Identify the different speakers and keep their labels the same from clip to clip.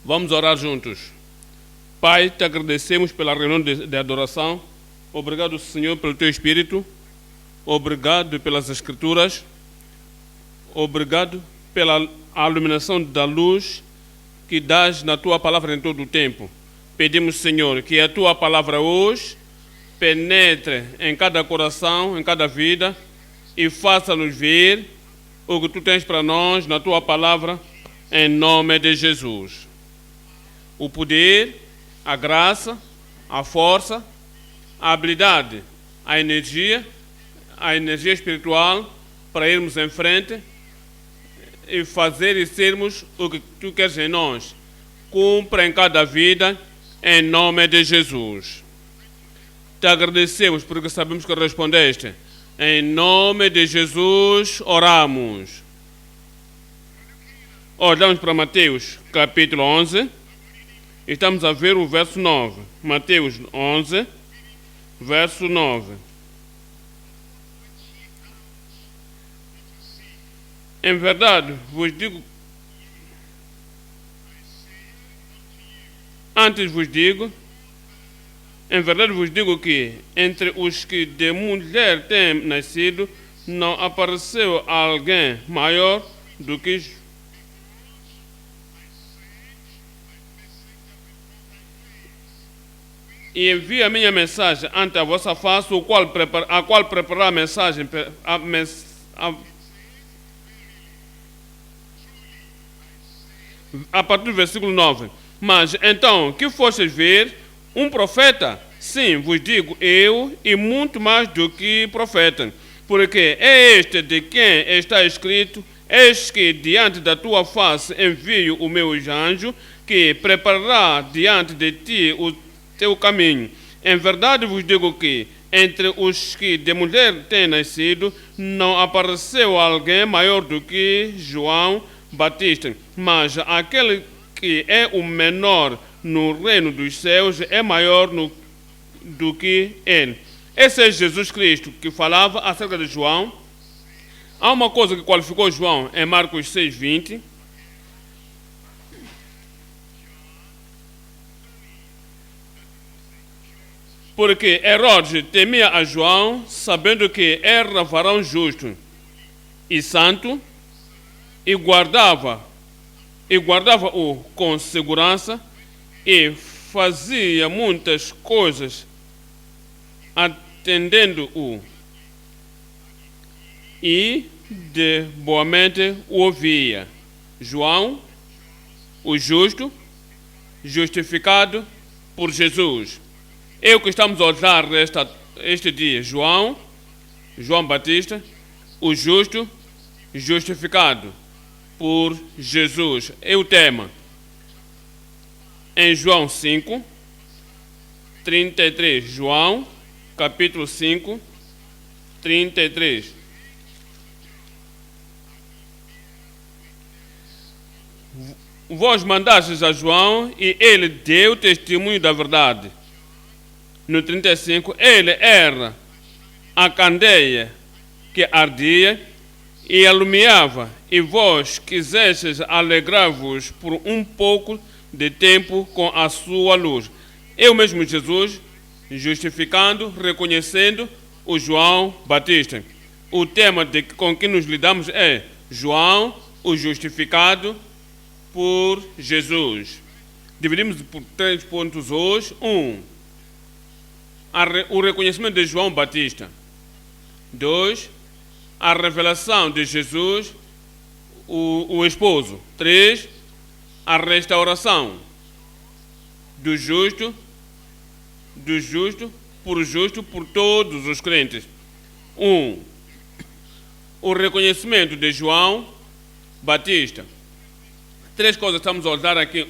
Speaker 1: Vamos orar juntos. Pai, te agradecemos pela reunião de adoração. Obrigado, Senhor, pelo teu Espírito. Obrigado pelas Escrituras. Obrigado pela iluminação da luz que dás na tua palavra em todo o tempo. Pedimos, Senhor, que a tua palavra hoje penetre em cada coração, em cada vida e faça-nos ver o que tu tens para nós na tua palavra, em nome de Jesus. O poder, a graça, a força, a habilidade, a energia espiritual para irmos em frente e fazer e sermos o que tu queres em nós. Cumpra em cada vida, em nome de Jesus. Te agradecemos porque sabemos que respondeste. Em nome de Jesus oramos. Olhamos para Mateus capítulo 11. Estamos a ver o verso 9. Mateus 11, verso 9. Em verdade vos digo, em verdade vos digo que entre os que de mulher têm nascido, não apareceu alguém maior do que e envia a minha mensagem ante a vossa face, a qual preparar a mensagem a partir do versículo 9. Mas então, que fostes ver um profeta? Sim, vos digo eu, e muito mais do que profeta. Porque é este de quem está escrito: eis que diante da tua face envio o meu anjo, que preparará diante de ti o teu caminho. Em verdade vos digo que entre os que de mulher têm nascido, não apareceu alguém maior do que João Batista, mas aquele que é o menor no reino dos céus é maior do que ele. Esse é Jesus Cristo que falava acerca de João. Há uma coisa que qualificou João em Marcos 6:20. Porque Herodes temia a João, sabendo que era varão justo e santo, e guardava-o com segurança, e fazia muitas coisas atendendo-o, e de boamente o ouvia. João, o justo, justificado por Jesus. É o que estamos a olhar este dia. João Batista, o justo, justificado por Jesus. É o tema. Em João 5, 33. João, capítulo 5, 33. Vós mandastes a João e ele deu testemunho da verdade. No 35, ele era a candeia que ardia e alumiava, e vós quisestes alegrar-vos por um pouco de tempo com a sua luz. Eu mesmo, Jesus, justificando, reconhecendo o João Batista. O tema com que nos lidamos é João, o justificado por Jesus. Dividimos por 3 pontos hoje. O reconhecimento de João Batista. 2, a revelação de Jesus, o esposo. 3, a restauração do justo por todos os crentes. O reconhecimento de João Batista. 3 coisas estamos a olhar aqui.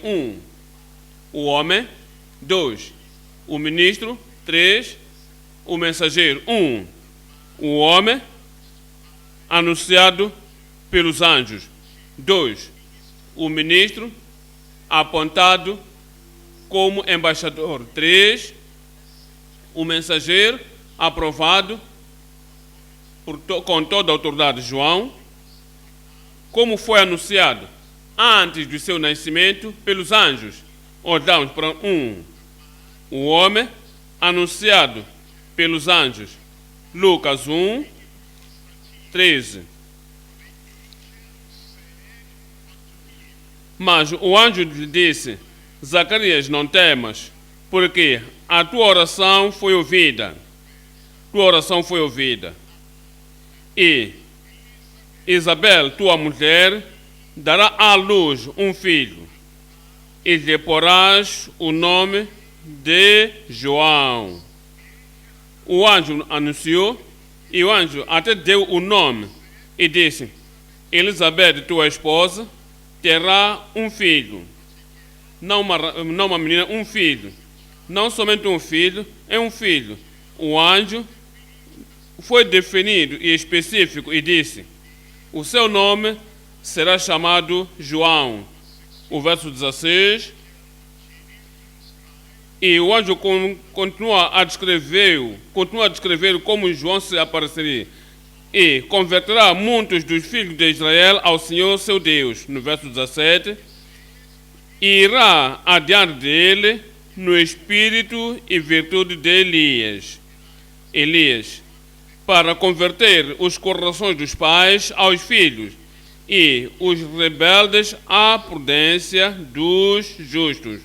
Speaker 1: O homem. 2, o ministro. 3, o mensageiro. O homem anunciado pelos anjos. 2, o ministro apontado como embaixador. 3, o mensageiro aprovado com toda a autoridade. João, como foi anunciado? antes do seu nascimento pelos anjos. Olhamos para o homem anunciado pelos anjos. Lucas 1, 13. Mas o anjo lhe disse: Zacarias, não temas, porque a tua oração foi ouvida. Tua oração foi ouvida. E Isabel, tua mulher, dará à luz um filho, e lhe porás o nome de João. O anjo anunciou, e o anjo até deu o nome, e disse: Elizabeth, tua esposa, terá um filho. Não uma menina, um filho. Não somente um filho, é um filho. O anjo foi definido e específico e disse: o seu nome será chamado João. O verso 16. E o anjo continua a descrever como João se apareceria. E converterá muitos dos filhos de Israel ao Senhor seu Deus. No verso 17. E irá adiante dele no espírito e virtude de Elias, para converter os corações dos pais aos filhos e os rebeldes à prudência dos justos,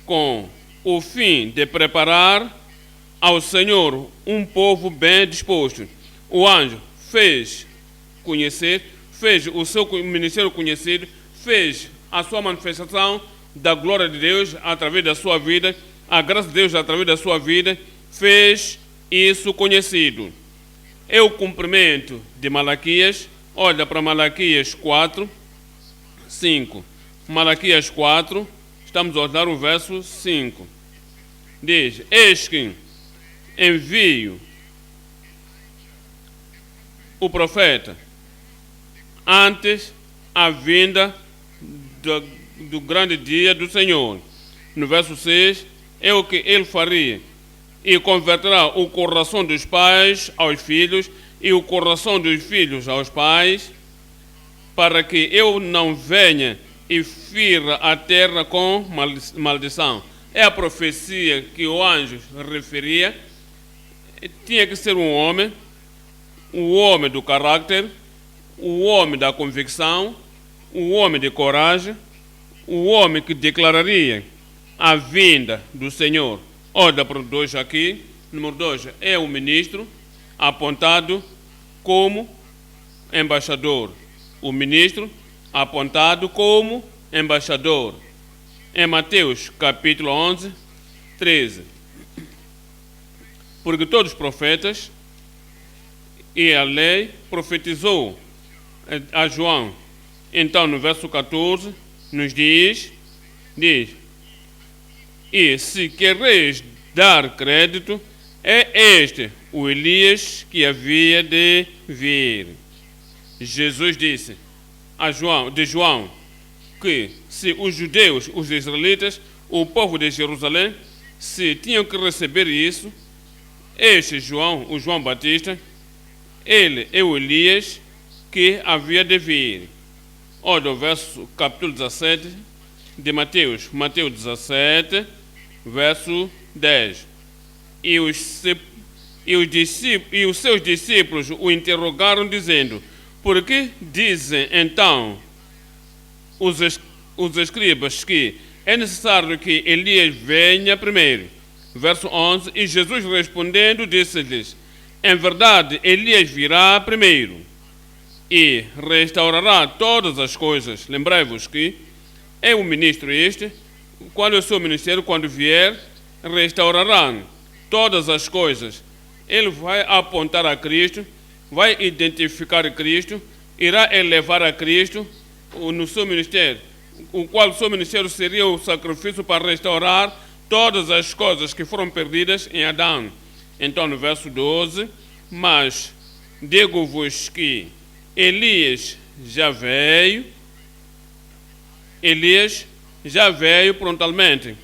Speaker 1: com o fim de preparar ao Senhor um povo bem disposto. O anjo fez o seu ministério conhecido, fez a sua manifestação da glória de Deus através da sua vida, a graça de Deus através da sua vida, fez isso conhecido. É o cumprimento de Malaquias. Olha para Malaquias 4, 5. Malaquias 4, estamos a olhar o verso 5. Diz: eis que envio o profeta antes a vinda do grande dia do Senhor. No verso 6, é o que ele faria: e converterá o coração dos pais aos filhos e o coração dos filhos aos pais, para que eu não venha e fira a terra com maldição. É a profecia que o anjo referia. Tinha que ser um homem, o homem do caráter, o homem da convicção, o homem de coragem, o homem que declararia a vinda do Senhor. Olha para o 2 aqui. Número 2 é o ministro apontado como embaixador. O ministro apontado como embaixador. Em Mateus capítulo 11, 13. Porque todos os profetas e a lei profetizou a João. Então no verso 14 nos diz: e se quereis dar crédito, é este o Elias que havia de vir. Jesus disse de João que se os judeus, os israelitas, o povo de Jerusalém, se tinham que receber isso, este João, o João Batista, ele é o Elias que havia de vir. Olha o verso, capítulo 17 de Mateus 17, verso 10. E os seus discípulos o interrogaram, dizendo: por que dizem então os escribas que é necessário que Elias venha primeiro? Verso 11. E Jesus respondendo disse-lhes: em verdade, Elias virá primeiro e restaurará todas as coisas. Lembrai-vos que é um ministro este. Qual é o seu ministério? Quando vier, restaurará todas as coisas. Ele vai apontar a Cristo, vai identificar Cristo, irá elevar a Cristo no seu ministério, o qual o seu ministério seria o sacrifício para restaurar todas as coisas que foram perdidas em Adão. Então no verso 12, mas digo-vos que Elias já veio prontamente,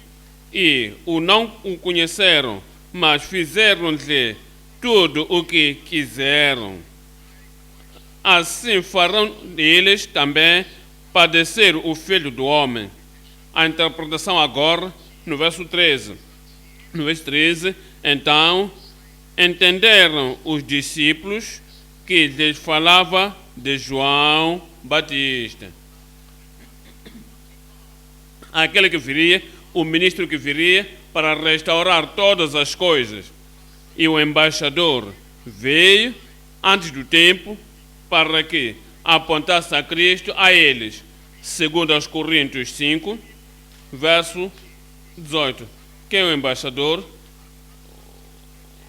Speaker 1: e não o conheceram, mas fizeram-lhe tudo o que quiseram. Assim farão eles também padecer o Filho do Homem. A interpretação agora no verso 13. No verso 13, então, entenderam os discípulos que lhes falava de João Batista. Aquele que viria, o ministro que viria para restaurar todas as coisas. E o embaixador veio antes do tempo para que apontasse a Cristo a eles. Segundo aos Coríntios 5, verso 18. Quem é o embaixador?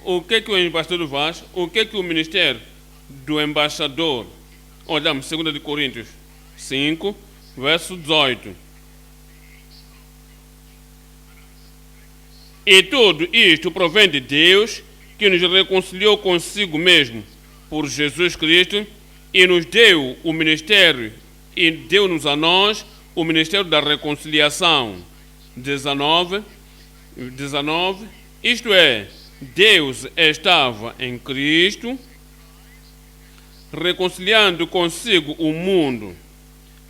Speaker 1: O que o embaixador faz? O que o ministério do embaixador? Olhamos 2 de Coríntios 5, verso 18. E tudo isto provém de Deus, que nos reconciliou consigo mesmo por Jesus Cristo e nos deu o ministério, e deu-nos a nós o ministério da reconciliação. 19, isto é, Deus estava em Cristo, reconciliando consigo o mundo,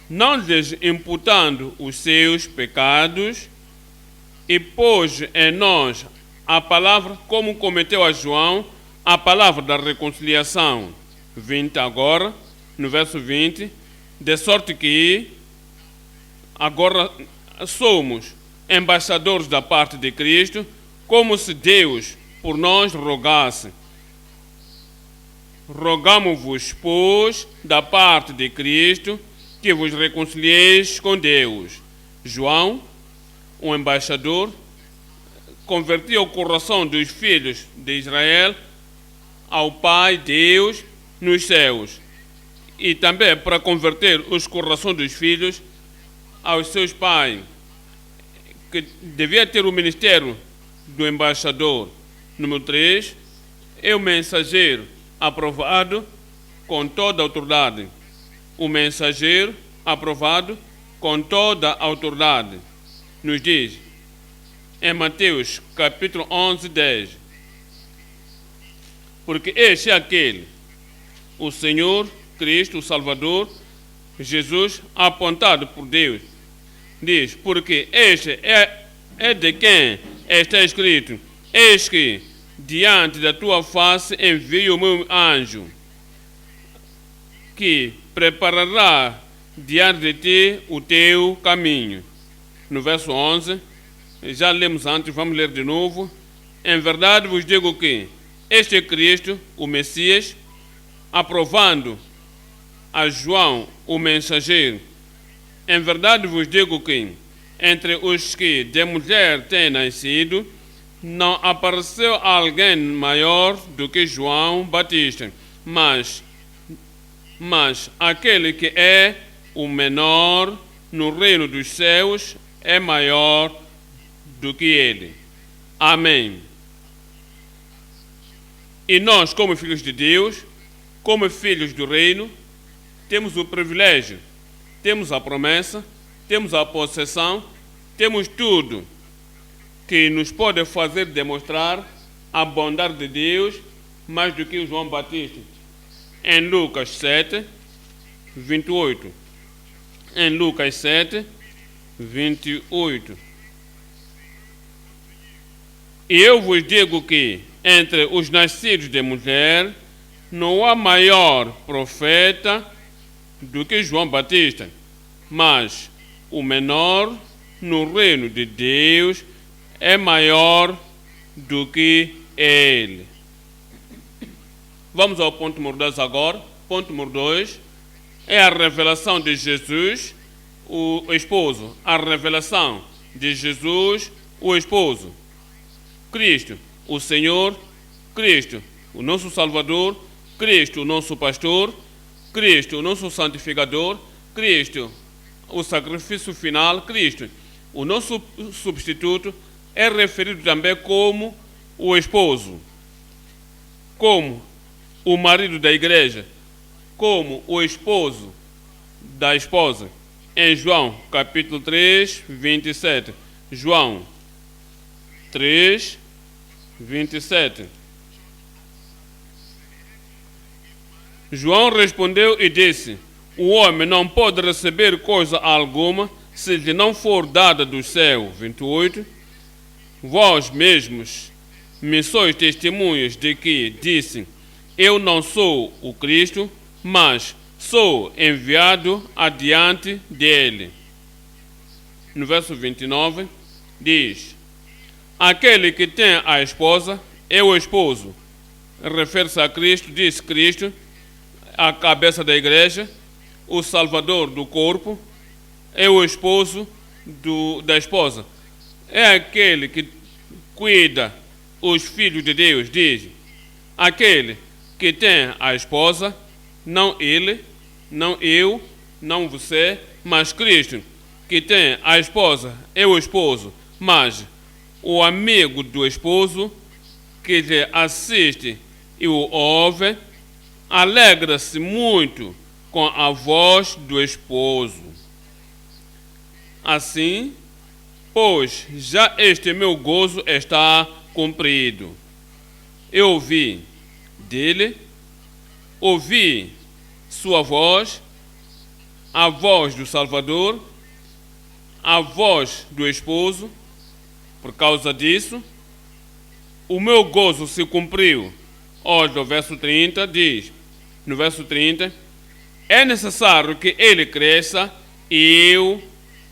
Speaker 1: não lhes imputando os seus pecados, e pôs em nós a palavra, como cometeu a João, a palavra da reconciliação. 20 agora, no verso 20, de sorte que agora somos embaixadores da parte de Cristo, como se Deus por nós rogasse. Rogamo-vos, pois, da parte de Cristo, que vos reconcilieis com Deus. João, um embaixador, convertia o coração dos filhos de Israel ao Pai Deus nos céus, e também para converter os corações dos filhos aos seus pais, que devia ter o ministério do embaixador. Número 3, é o mensageiro aprovado com toda a autoridade. O mensageiro aprovado com toda a autoridade. Nos diz em Mateus capítulo 11, 10. Porque este é aquele, o Senhor Cristo, o Salvador, Jesus, apontado por Deus. Diz, porque este é de quem está escrito: eis que diante da tua face envio o meu anjo, que preparará diante de ti o teu caminho. No verso 11, já lemos antes, vamos ler de novo. Em verdade vos digo que este é Cristo, o Messias, aprovando a João, o mensageiro. Em verdade vos digo que entre os que de mulher têm nascido, não apareceu alguém maior do que João Batista, mas aquele que é o menor no reino dos céus é maior do que ele. Amém. E nós, como filhos de Deus, como filhos do reino, temos o privilégio, temos a promessa, temos a possessão, temos tudo que nos pode fazer demonstrar a bondade de Deus mais do que o João Batista. Em Lucas 7, 28. Em Lucas 7, 28. E eu vos digo que entre os nascidos de mulher não há maior profeta do que João Batista, mas o menor no reino de Deus é maior do que ele. Vamos ao ponto número 2 agora. Ponto número 2 é a revelação de Jesus, o esposo. A revelação de Jesus, o esposo. Cristo, o Senhor, Cristo, o nosso Salvador, Cristo, o nosso pastor, Cristo, o nosso santificador, Cristo, o sacrifício final, Cristo, o nosso substituto, é referido também como o esposo, como o marido da igreja, como o esposo da esposa. Em João, capítulo 3, 27. João 3, 27. João respondeu e disse: o homem não pode receber coisa alguma se lhe não for dada do céu. 28. Vós mesmos me sois testemunhas de que disse: eu não sou o Cristo, mas sou enviado adiante dele. No verso 29, diz: aquele que tem a esposa é o esposo. Refere-se a Cristo, diz Cristo, a cabeça da igreja, o salvador do corpo, é o esposo da esposa. É aquele que cuida os filhos de Deus, diz. Aquele que tem a esposa, não ele, não eu, não você, mas Cristo, que tem a esposa, é o esposo, mas o amigo do esposo, que lhe assiste e o ouve, alegra-se muito com a voz do esposo. Assim, pois já este meu gozo está cumprido. Eu ouvi dele, ouvi sua voz, a voz do Salvador, a voz do esposo. Por causa disso, o meu gozo se cumpriu. Olha, o verso 30 diz, no verso 30, é necessário que ele cresça e eu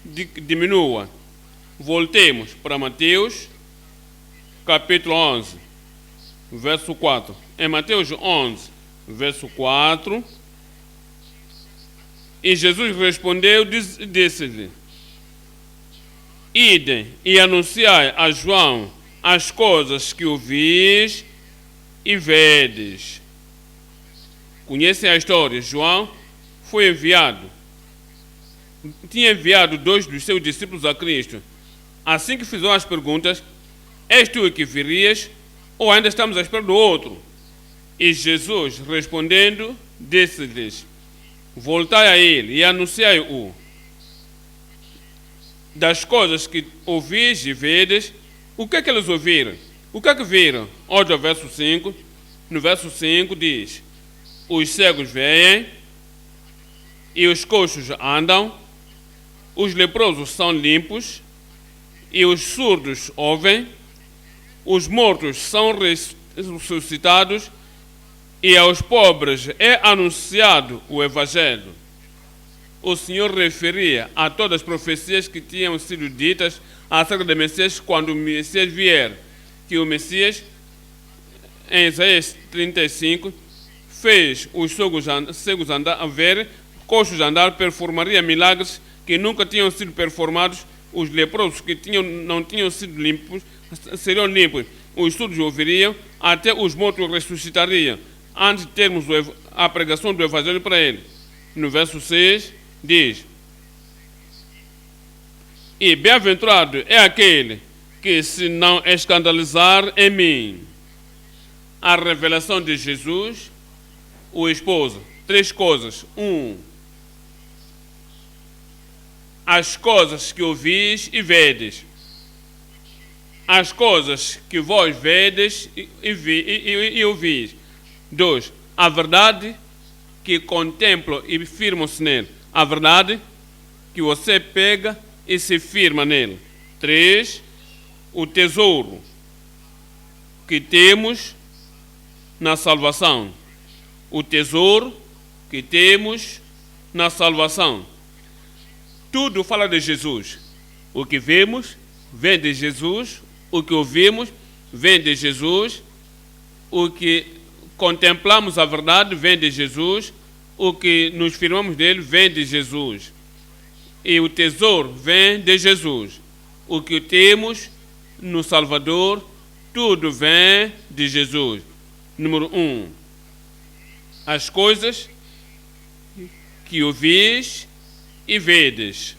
Speaker 1: diminua. Voltemos para Mateus, capítulo 11, verso 4. Em Mateus 11, verso 4, e Jesus respondeu, disse-lhe: idem e anunciai a João as coisas que ouvis e vedes. Conhecem a história? João foi enviado, tinha enviado 2 dos seus discípulos a Cristo. Assim que fizeram as perguntas: és tu que virias, ou ainda estamos à espera do outro? E Jesus, respondendo, disse-lhes: voltai a ele e anunciai-o das coisas que ouvis e vedes. O que é que eles ouviram? O que é que viram? Olha o verso 5. No verso 5 diz: os cegos veem, e os coxos andam, os leprosos são limpos, e os surdos ouvem, os mortos são ressuscitados, e aos pobres é anunciado o Evangelho. O Senhor referia a todas as profecias que tinham sido ditas acerca do Messias quando o Messias vier, que o Messias, em Isaías 35, fez os cegos andar, ver, coxos andar, performaria milagres que nunca tinham sido performados, os leprosos que não tinham sido limpos seriam limpos, os surdos ouviriam, até os mortos ressuscitariam, antes de termos a pregação do Evangelho para ele. No verso 6 diz: e bem-aventurado é aquele que se não escandalizar em mim. A revelação de Jesus, o esposo. 3 coisas. 1. As coisas que ouvis e vedes. As coisas que vós vedes e ouvis. 2. A verdade que contemplam e firmam-se nele. A verdade que você pega e se firma nele. 3. O tesouro que temos na salvação. O tesouro que temos na salvação. Tudo fala de Jesus. O que vemos vem de Jesus. O que ouvimos vem de Jesus. O que contemplamos a verdade vem de Jesus. O que nos firmamos dele vem de Jesus. E o tesouro vem de Jesus. O que temos no Salvador, tudo vem de Jesus. Número 1. As coisas que ouvis e vedes.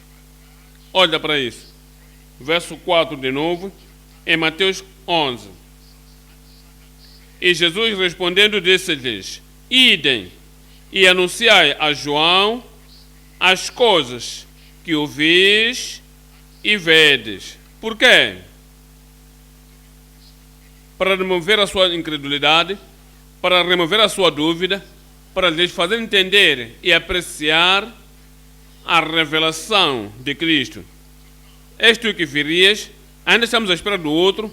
Speaker 1: Olha para isso. Verso 4 de novo, em Mateus 11. E Jesus respondendo disse-lhes: idem e anunciai a João as coisas que ouvis e vedes. Por quê? Para remover a sua incredulidade, para remover a sua dúvida, para lhes fazer entender e apreciar a revelação de Cristo. És tu que virias, ainda estamos à espera do outro.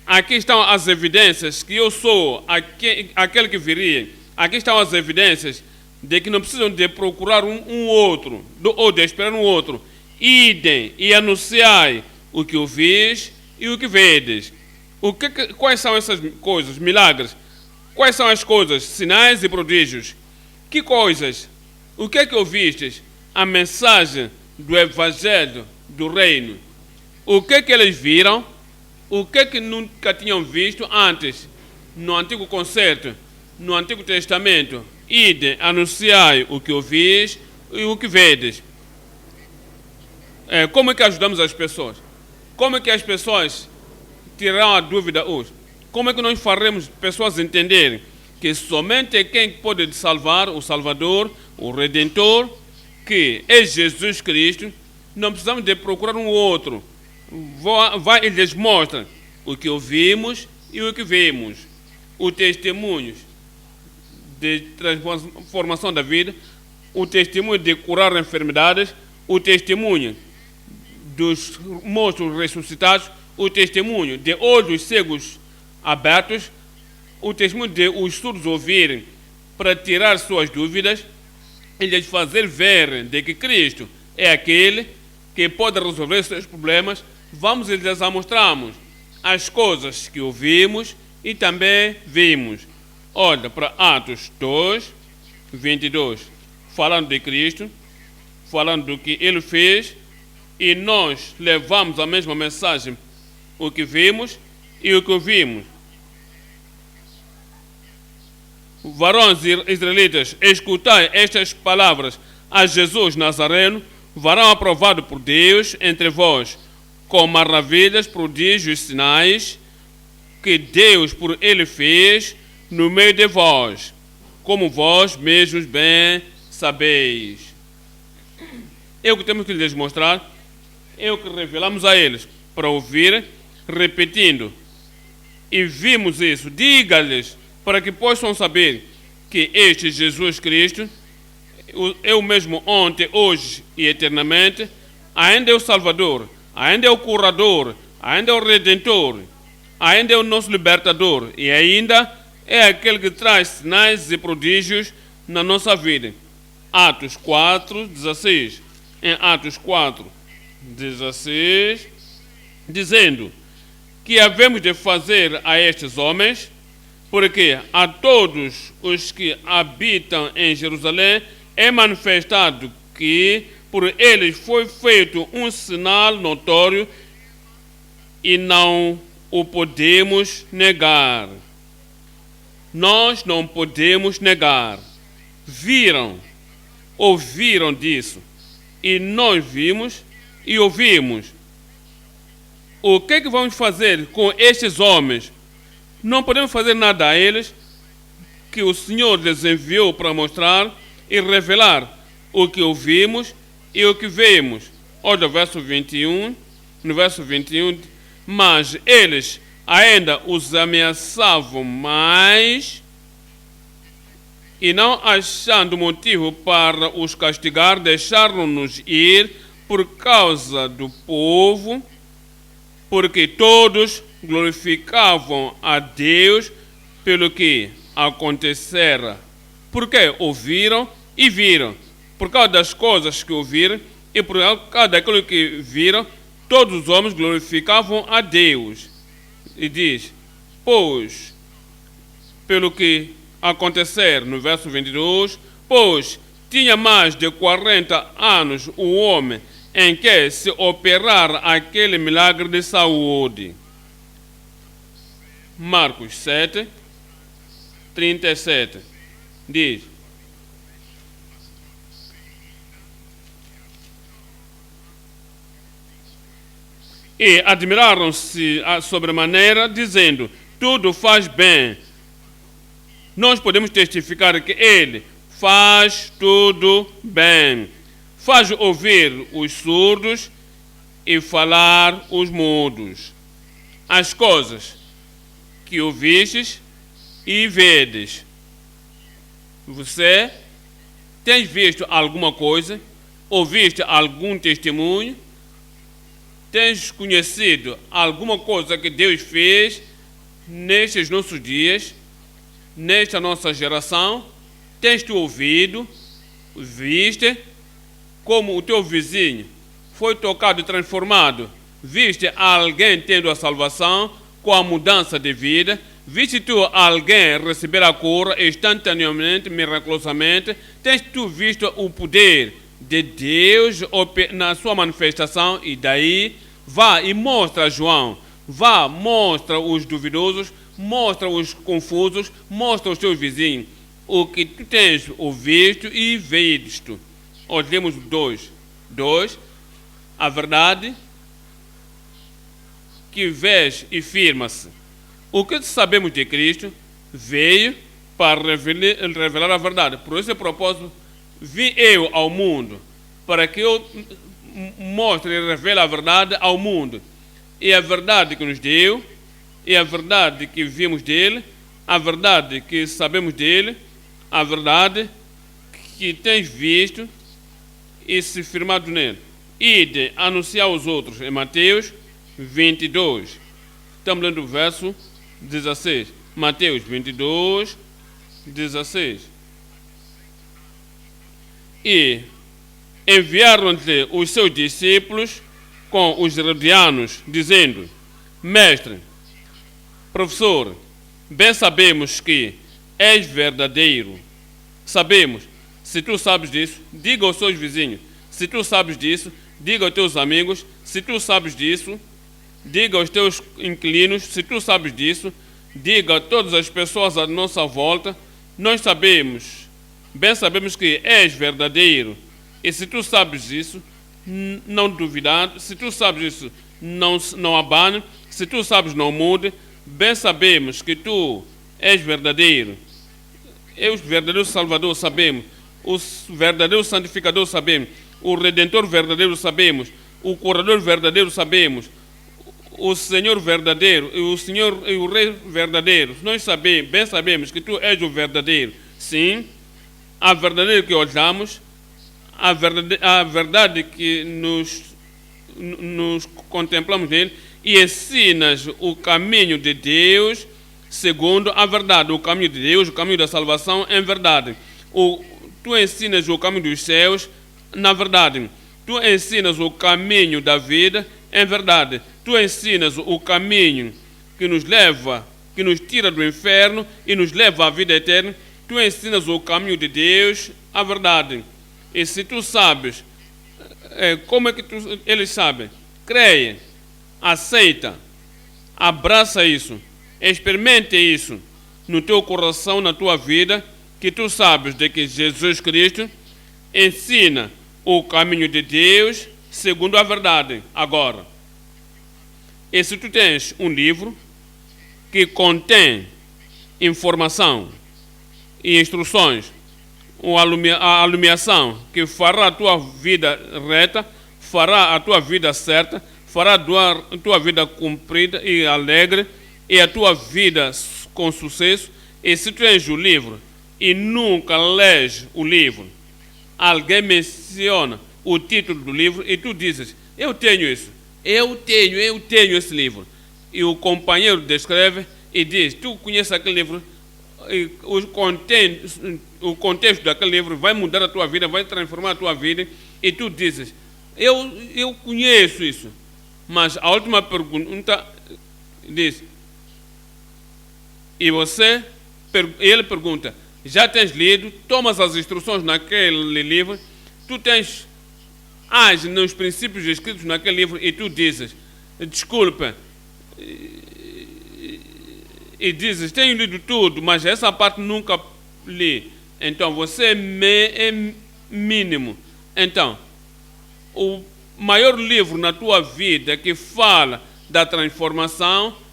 Speaker 1: Aqui estão as evidências que eu sou aquele que viria. Aqui estão as evidências de que não precisam de procurar um outro, ou de esperar um outro. Idem e anunciai o que ouvis e o que vedes. Quais são essas coisas? Milagres. Quais são as coisas? Sinais e prodígios. Que coisas? O que é que ouvistes? A mensagem do Evangelho do Reino. O que é que eles viram? O que é que nunca tinham visto antes? No Antigo Concerto, no Antigo Testamento. Ide, anunciai o que ouvis e o que vedes. Como é que ajudamos as pessoas? Como é que as pessoas tirarão a dúvida hoje? Como é que nós faremos pessoas entenderem que somente quem pode salvar, o Salvador, o Redentor, que é Jesus Cristo, não precisamos de procurar um outro. Vai e lhes mostra o que ouvimos e o que vemos. Os testemunhos de transformação da vida, o testemunho de curar enfermidades, o testemunho dos mortos ressuscitados, o testemunho de olhos cegos abertos, o testemunho de os surdos ouvirem para tirar suas dúvidas e lhes fazer ver de que Cristo é aquele que pode resolver seus problemas. Vamos e lhes mostrarmos as coisas que ouvimos e também vimos. Olha para Atos 2, 22, falando de Cristo, falando do que Ele fez, e nós levamos a mesma mensagem, o que vimos e o que ouvimos. Varões israelitas, escutai estas palavras a Jesus Nazareno, varão aprovado por Deus entre vós, com maravilhas, prodígios e sinais, que Deus por Ele fez no meio de vós, como vós mesmos bem sabeis. É o que temos que lhes mostrar, é o que revelamos a eles, para ouvir, repetindo. E vimos isso, diga-lhes, para que possam saber que este Jesus Cristo é o mesmo ontem, hoje e eternamente, ainda é o Salvador, ainda é o curador, ainda é o Redentor, ainda é o nosso libertador e ainda é aquele que traz sinais e prodígios na nossa vida. Atos 4, 16. Em Atos 4, 16, dizendo que havemos de fazer a estes homens, porque a todos os que habitam em Jerusalém é manifestado que por eles foi feito um sinal notório e não o podemos negar. Nós não podemos negar. Viram, ouviram disso, e nós vimos e ouvimos. O que é que vamos fazer com estes homens? Não podemos fazer nada a eles, que o Senhor lhes enviou para mostrar e revelar o que ouvimos e o que vemos. Olha o verso 21, no verso 21, mas eles ainda os ameaçavam mais, e não achando motivo para os castigar, deixaram-nos ir por causa do povo, porque todos glorificavam a Deus pelo que acontecera. Porque ouviram e viram. Por causa das coisas que ouviram e por causa daquilo que viram, todos os homens glorificavam a Deus. E diz, pois, pelo que acontecer, no verso 22, pois tinha mais de 40 anos o homem em que se operar aquele milagre de saúde. Marcos 7, 37, diz, e admiraram-se sobremaneira, dizendo, tudo faz bem. Nós podemos testificar que Ele faz tudo bem. Faz ouvir os surdos e falar os mudos. As coisas que ouvistes e vedes. Você tem visto alguma coisa? Ouviste algum testemunho? Tens conhecido alguma coisa que Deus fez nestes nossos dias, nesta nossa geração? Tens tu ouvido, viste como o teu vizinho foi tocado e transformado? Viste alguém tendo a salvação com a mudança de vida? Viste tu alguém receber a cura instantaneamente, miraculosamente? Tens tu visto o poder de Deus na sua manifestação? E daí, vá e mostra a João, vá, mostra os duvidosos, mostra os confusos, mostra os teus vizinhos o que tu tens ouvido e visto. Hoje temos dois, a verdade que vês e firma-se. O que sabemos de Cristo veio para revelar a verdade. Por esse propósito, vim eu ao mundo, para que eu mostre e revele a verdade ao mundo. E a verdade que nos deu, e a verdade que vimos dele, a verdade que sabemos dele, a verdade que tens visto e se firmado nele. Ide anunciar aos outros, em Mateus 22. Estamos lendo o verso 16. Mateus 22, 16. E enviaram-lhe os seus discípulos com os herodianos, dizendo: Mestre, professor, bem sabemos que és verdadeiro. Sabemos. Se tu sabes disso, diga aos seus vizinhos. Se tu sabes disso, diga aos teus amigos. Se tu sabes disso, diga aos teus inquilinos. Se tu sabes disso, diga a todas as pessoas à nossa volta. Nós sabemos, bem sabemos que és verdadeiro. E se tu sabes isso, não duvidar. Se tu sabes isso, não abane. Se tu sabes, não mude. Bem sabemos que tu és verdadeiro. O verdadeiro Salvador sabemos, o verdadeiro Santificador sabemos, o Redentor verdadeiro sabemos, o Curador verdadeiro sabemos, o Senhor verdadeiro e o Senhor e o Rei verdadeiro. Nós bem sabemos que tu és o verdadeiro. Sim, a verdadeira que olhamos, a verdade que nos contemplamos nele, e ensinas o caminho de Deus segundo a verdade, o caminho de Deus, o caminho da salvação em verdade. Tu ensinas o caminho dos céus na verdade. Tu ensinas o caminho da vida em verdade. Tu ensinas o caminho que nos leva, que nos tira do inferno e nos leva à vida eterna. Tu ensinas o caminho de Deus, a verdade. E se tu sabes, como é que eles sabem? Creia, aceita, abraça isso. Experimente isso no teu coração, na tua vida, que tu sabes de que Jesus Cristo ensina o caminho de Deus segundo a verdade. Agora, e se tu tens um livro que contém informação e instruções, a iluminação que fará a tua vida reta, fará a tua vida certa, fará a tua vida cumprida e alegre, e a tua vida com sucesso. E se tu tens o livro e nunca lês o livro, alguém menciona o título do livro e tu dizes: eu tenho isso, eu tenho esse livro, e o companheiro descreve e diz: tu conheces aquele livro, e o contexto daquele livro vai mudar a tua vida, vai transformar a tua vida, e tu dizes: eu conheço isso. Mas a última pergunta diz: e ele pergunta: já tens lido, tomas as instruções naquele livro, tu age nos princípios escritos naquele livro, e tu dizes: desculpa, e dizes: tenho lido tudo, mas essa parte nunca li. Então você é mínimo. Então, o maior livro na tua vida que fala da transformação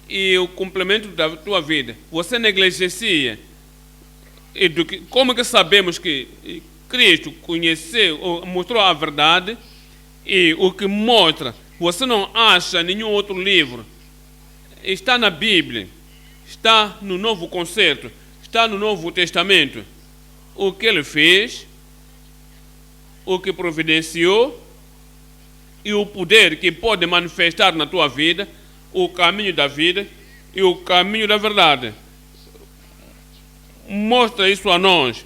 Speaker 1: e o complemento da tua vida, você negligencia. E como que sabemos que Cristo conheceu, mostrou a verdade, e o que mostra, você não acha nenhum outro livro, está na Bíblia, está no Novo Concerto, está no Novo Testamento. o que ele fez, o que providenciou e o poder que pode manifestar na tua vida, o caminho da vida e o caminho da verdade. Mostra isso a nós.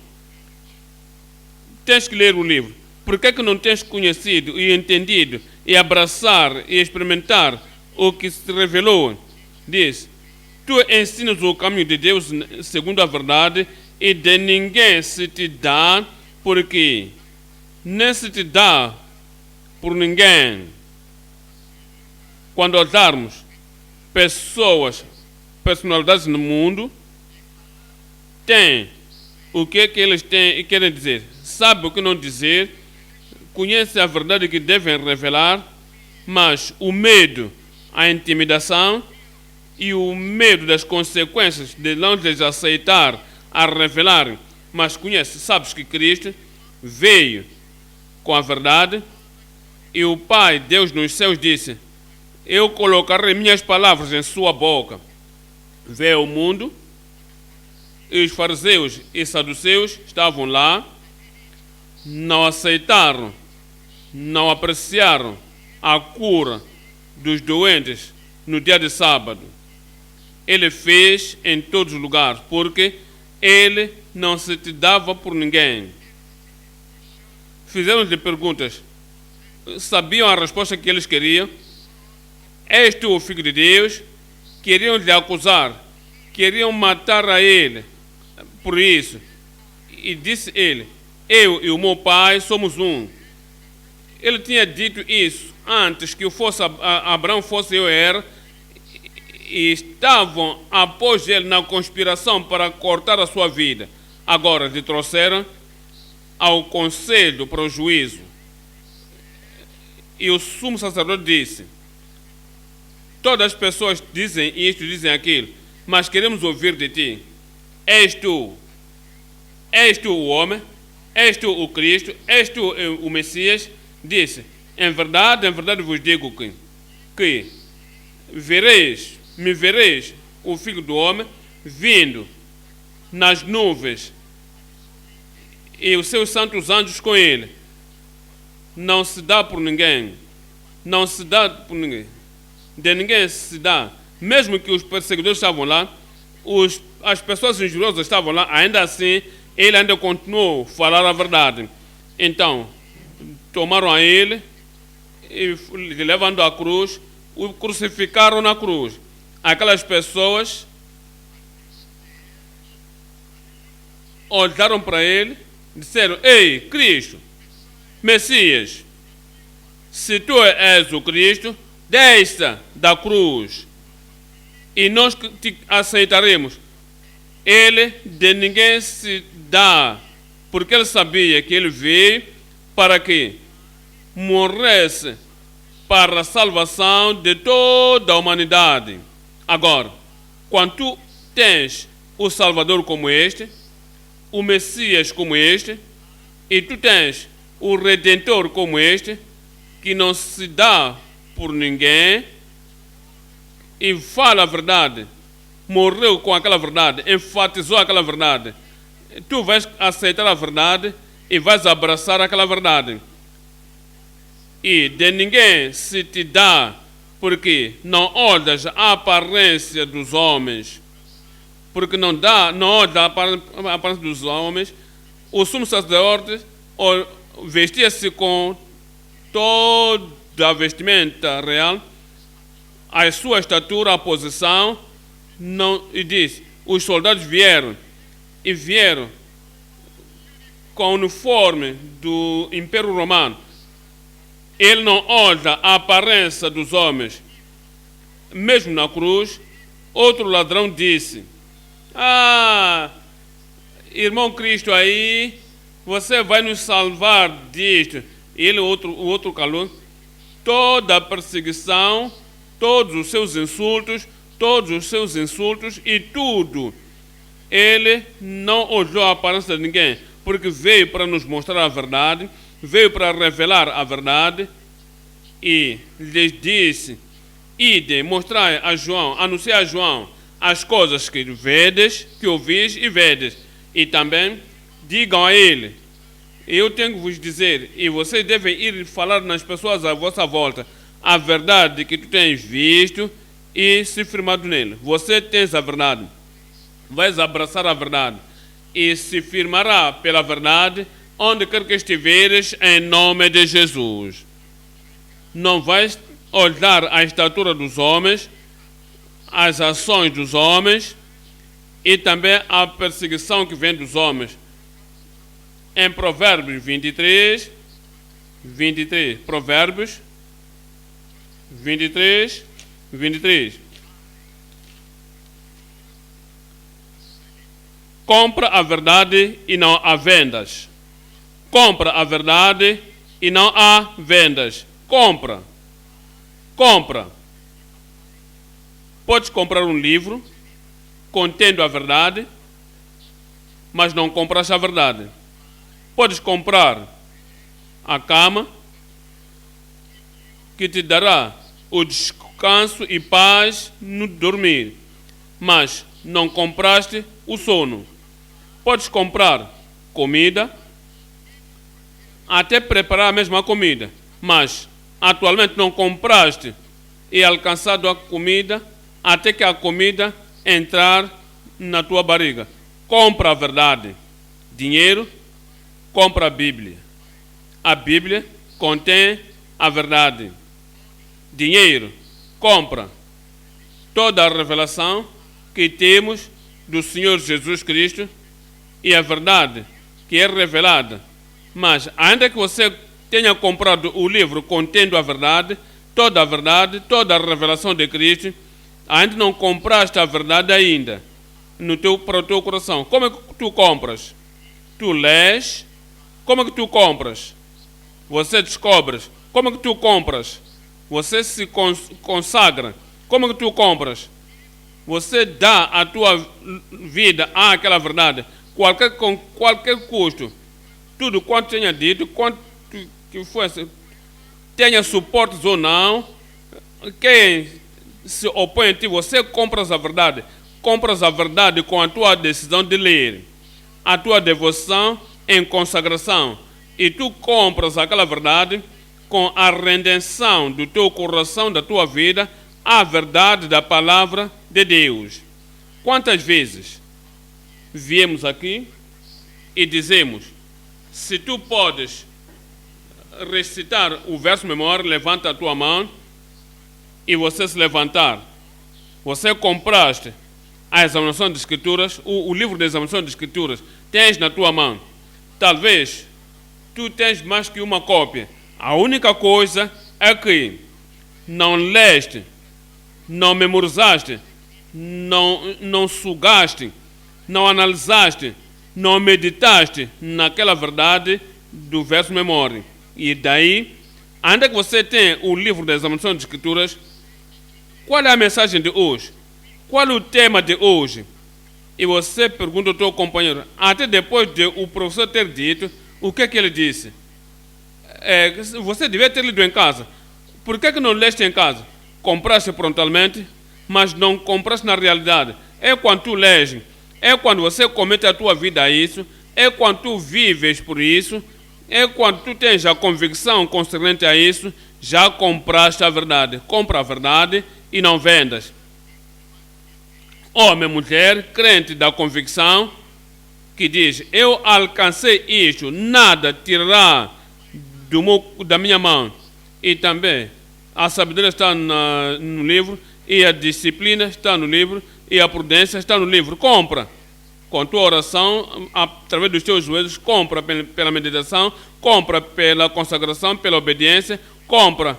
Speaker 1: Tens que ler o livro. Por que é que não tens conhecido e entendido e abraçar e experimentar o que se revelou? Diz, tu ensinas o caminho de Deus segundo a verdade e de ninguém se te dá, porque nem se te dá por ninguém. Quando olharmos personalidades no mundo, tem o que eles têm e querem dizer, sabe o que não dizer, conhece a verdade que devem revelar, mas o medo, a intimidação e o medo das consequências de não lhes aceitar a revelar, mas conhece, sabes que Cristo veio com a verdade e o Pai, Deus nos céus, disse, eu colocarei minhas palavras em sua boca. Veio o mundo e os fariseus e saduceus estavam lá, não aceitaram, não apreciaram a cura dos doentes no dia de sábado. Ele fez em todos os lugares, porque ele não se te dava por ninguém. Fizeram-lhe perguntas, sabiam a resposta que eles queriam. És tu o Filho de Deus? Queriam lhe acusar, queriam matar a ele por isso. E disse ele, eu e o meu pai somos um. Ele tinha dito isso antes que Abraão fosse eu era, e estavam após ele na conspiração para cortar a sua vida. Agora lhe trouxeram ao conselho para o juízo. E o sumo sacerdote disse, todas as pessoas dizem isto, dizem aquilo, mas queremos ouvir de ti. És tu o homem? És tu o Cristo? És tu o Messias? Disse, em verdade vos digo que me vereis o Filho do Homem vindo nas nuvens e os seus santos anjos com ele. Não se dá por ninguém. Não se dá por ninguém. De ninguém se dá. Mesmo que os perseguidores estavam lá, as pessoas injuriosas estavam lá, ainda assim, ele ainda continuou a falar a verdade. Então, tomaram a ele e levando à cruz, o crucificaram na cruz. Aquelas pessoas olharam para ele, disseram, ei, Cristo, Messias, se tu és o Cristo, desça da cruz e nós te aceitaremos. Ele de ninguém se dá, porque ele sabia que ele veio para que morresse para a salvação de toda a humanidade. Agora, quando tu tens o Salvador como este, o Messias como este, e tu tens o Redentor como este, que não se dá por ninguém e fala a verdade, morreu com aquela verdade, enfatizou aquela verdade, tu vais aceitar a verdade e vais abraçar aquela verdade. E de ninguém se te dá, porque não olhas a aparência dos homens, porque não olha a aparência dos homens. O sumo sacerdote vestia-se com toda a vestimenta real, a sua estatura, a posição, não, e diz, os soldados vieram com o uniforme do Império Romano. Ele não olha a aparência dos homens. Mesmo na cruz, outro ladrão disse, irmão Cristo aí, você vai nos salvar disto. Ele, o outro calou, toda a perseguição, todos os seus insultos e tudo. Ele não olhou a aparência de ninguém, porque veio para nos mostrar a verdade, veio para revelar a verdade, e lhes disse, ide, mostrai a João, anunciai a João as coisas que vedes, que ouvis e vedes, e também digam a ele, eu tenho que vos dizer, e vocês devem ir falar nas pessoas à vossa volta, a verdade que tu tens visto e se firmado nele. Você tens a verdade, vais abraçar a verdade e se firmará pela verdade onde quer que estiveres, em nome de Jesus. Não vais olhar a estatura dos homens, as ações dos homens e também a perseguição que vem dos homens. Em Provérbios 23, Provérbios 23. Compra a verdade e não há vendas. Compra a verdade e não há vendas. Compra. Podes comprar um livro contendo a verdade, mas não compras a verdade. Podes comprar a cama, que te dará o descanso e paz no dormir, mas não compraste o sono. Podes comprar comida, até preparar a mesma comida, mas atualmente não compraste e alcançado a comida até que a comida entrar na tua barriga. Compra a verdade. Dinheiro, compra a Bíblia. A Bíblia contém a verdade. Dinheiro, compra toda a revelação que temos do Senhor Jesus Cristo e a verdade que é revelada. Mas ainda que você tenha comprado o livro contendo a verdade, toda a revelação de Cristo, ainda não compraste a verdade ainda para o teu coração. Como é que tu compras? Tu lês. Como é que tu compras? Você descobres. Como é que tu compras? Você se consagra. Como é que tu compras? Você dá a tua vida àquela verdade, com qualquer custo. Tudo quanto tenha dito, quanto que fosse, tenha suportes ou não, quem se opõe a ti, você compras a verdade. Compras a verdade com a tua decisão de ler, a tua devoção em consagração. E tu compras aquela verdade com a redenção do teu coração, da tua vida, a verdade da palavra de Deus. Quantas vezes viemos aqui e dizemos, se tu podes recitar o verso memória, levanta a tua mão, e você se levantar. Você compraste a examinação de escrituras, o livro de examinação de escrituras, tens na tua mão. Talvez tu tens mais que uma cópia. A única coisa é que não leste, não memorizaste, não sugaste, não analisaste, não meditaste naquela verdade do verso memória. E daí, ainda que você tenha o livro da examinação de escrituras, qual é a mensagem de hoje? Qual é o tema de hoje? E você pergunta ao teu companheiro, até depois de o professor ter dito, o que é que ele disse? Você devia ter lido em casa. Por que não leste em casa? Compraste prontamente, mas não compraste na realidade. É quando tu lês, é quando você comete a tua vida a isso, é quando tu vives por isso, é quando tu tens a convicção concernente a isso, já compraste a verdade. Compra a verdade e não vendas. Homem, mulher, crente da convicção, que diz, eu alcancei isto, nada tirará da minha mão. E também, a sabedoria está no livro, e a disciplina está no livro, e a prudência está no livro. Compra. Com tua oração, através dos teus joelhos, compra pela meditação, compra pela consagração, pela obediência, compra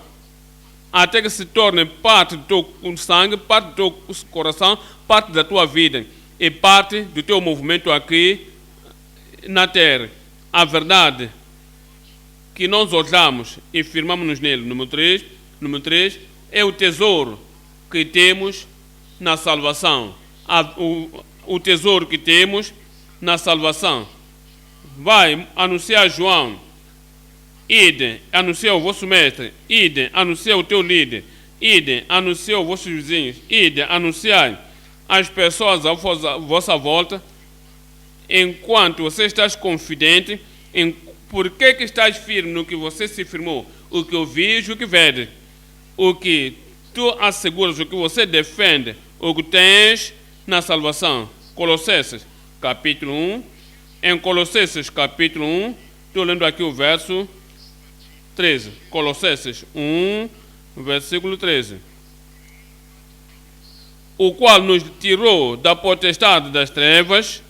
Speaker 1: até que se torne parte do teu sangue, parte do teu coração, parte da tua vida e parte do teu movimento aqui na terra. A verdade que nós olhamos e firmamos-nos nele, número 3, é o tesouro que temos na salvação. O tesouro que temos na salvação. Vai anunciar a João, idem, anuncia o vosso mestre, idem, anuncia o teu líder, idem, anuncia os vossos vizinhos, idem, anunciai as pessoas à vossa volta, enquanto você estás confidente em por que estás firme no que você se firmou, o que ouvis, o que vede, o que tu asseguras, o que você defende, o que tens na salvação. Colossenses, capítulo 1. Em Colossenses, capítulo 1, estou lendo aqui o verso 13. Colossenses 1, versículo 13. O qual nos tirou da potestade das trevas,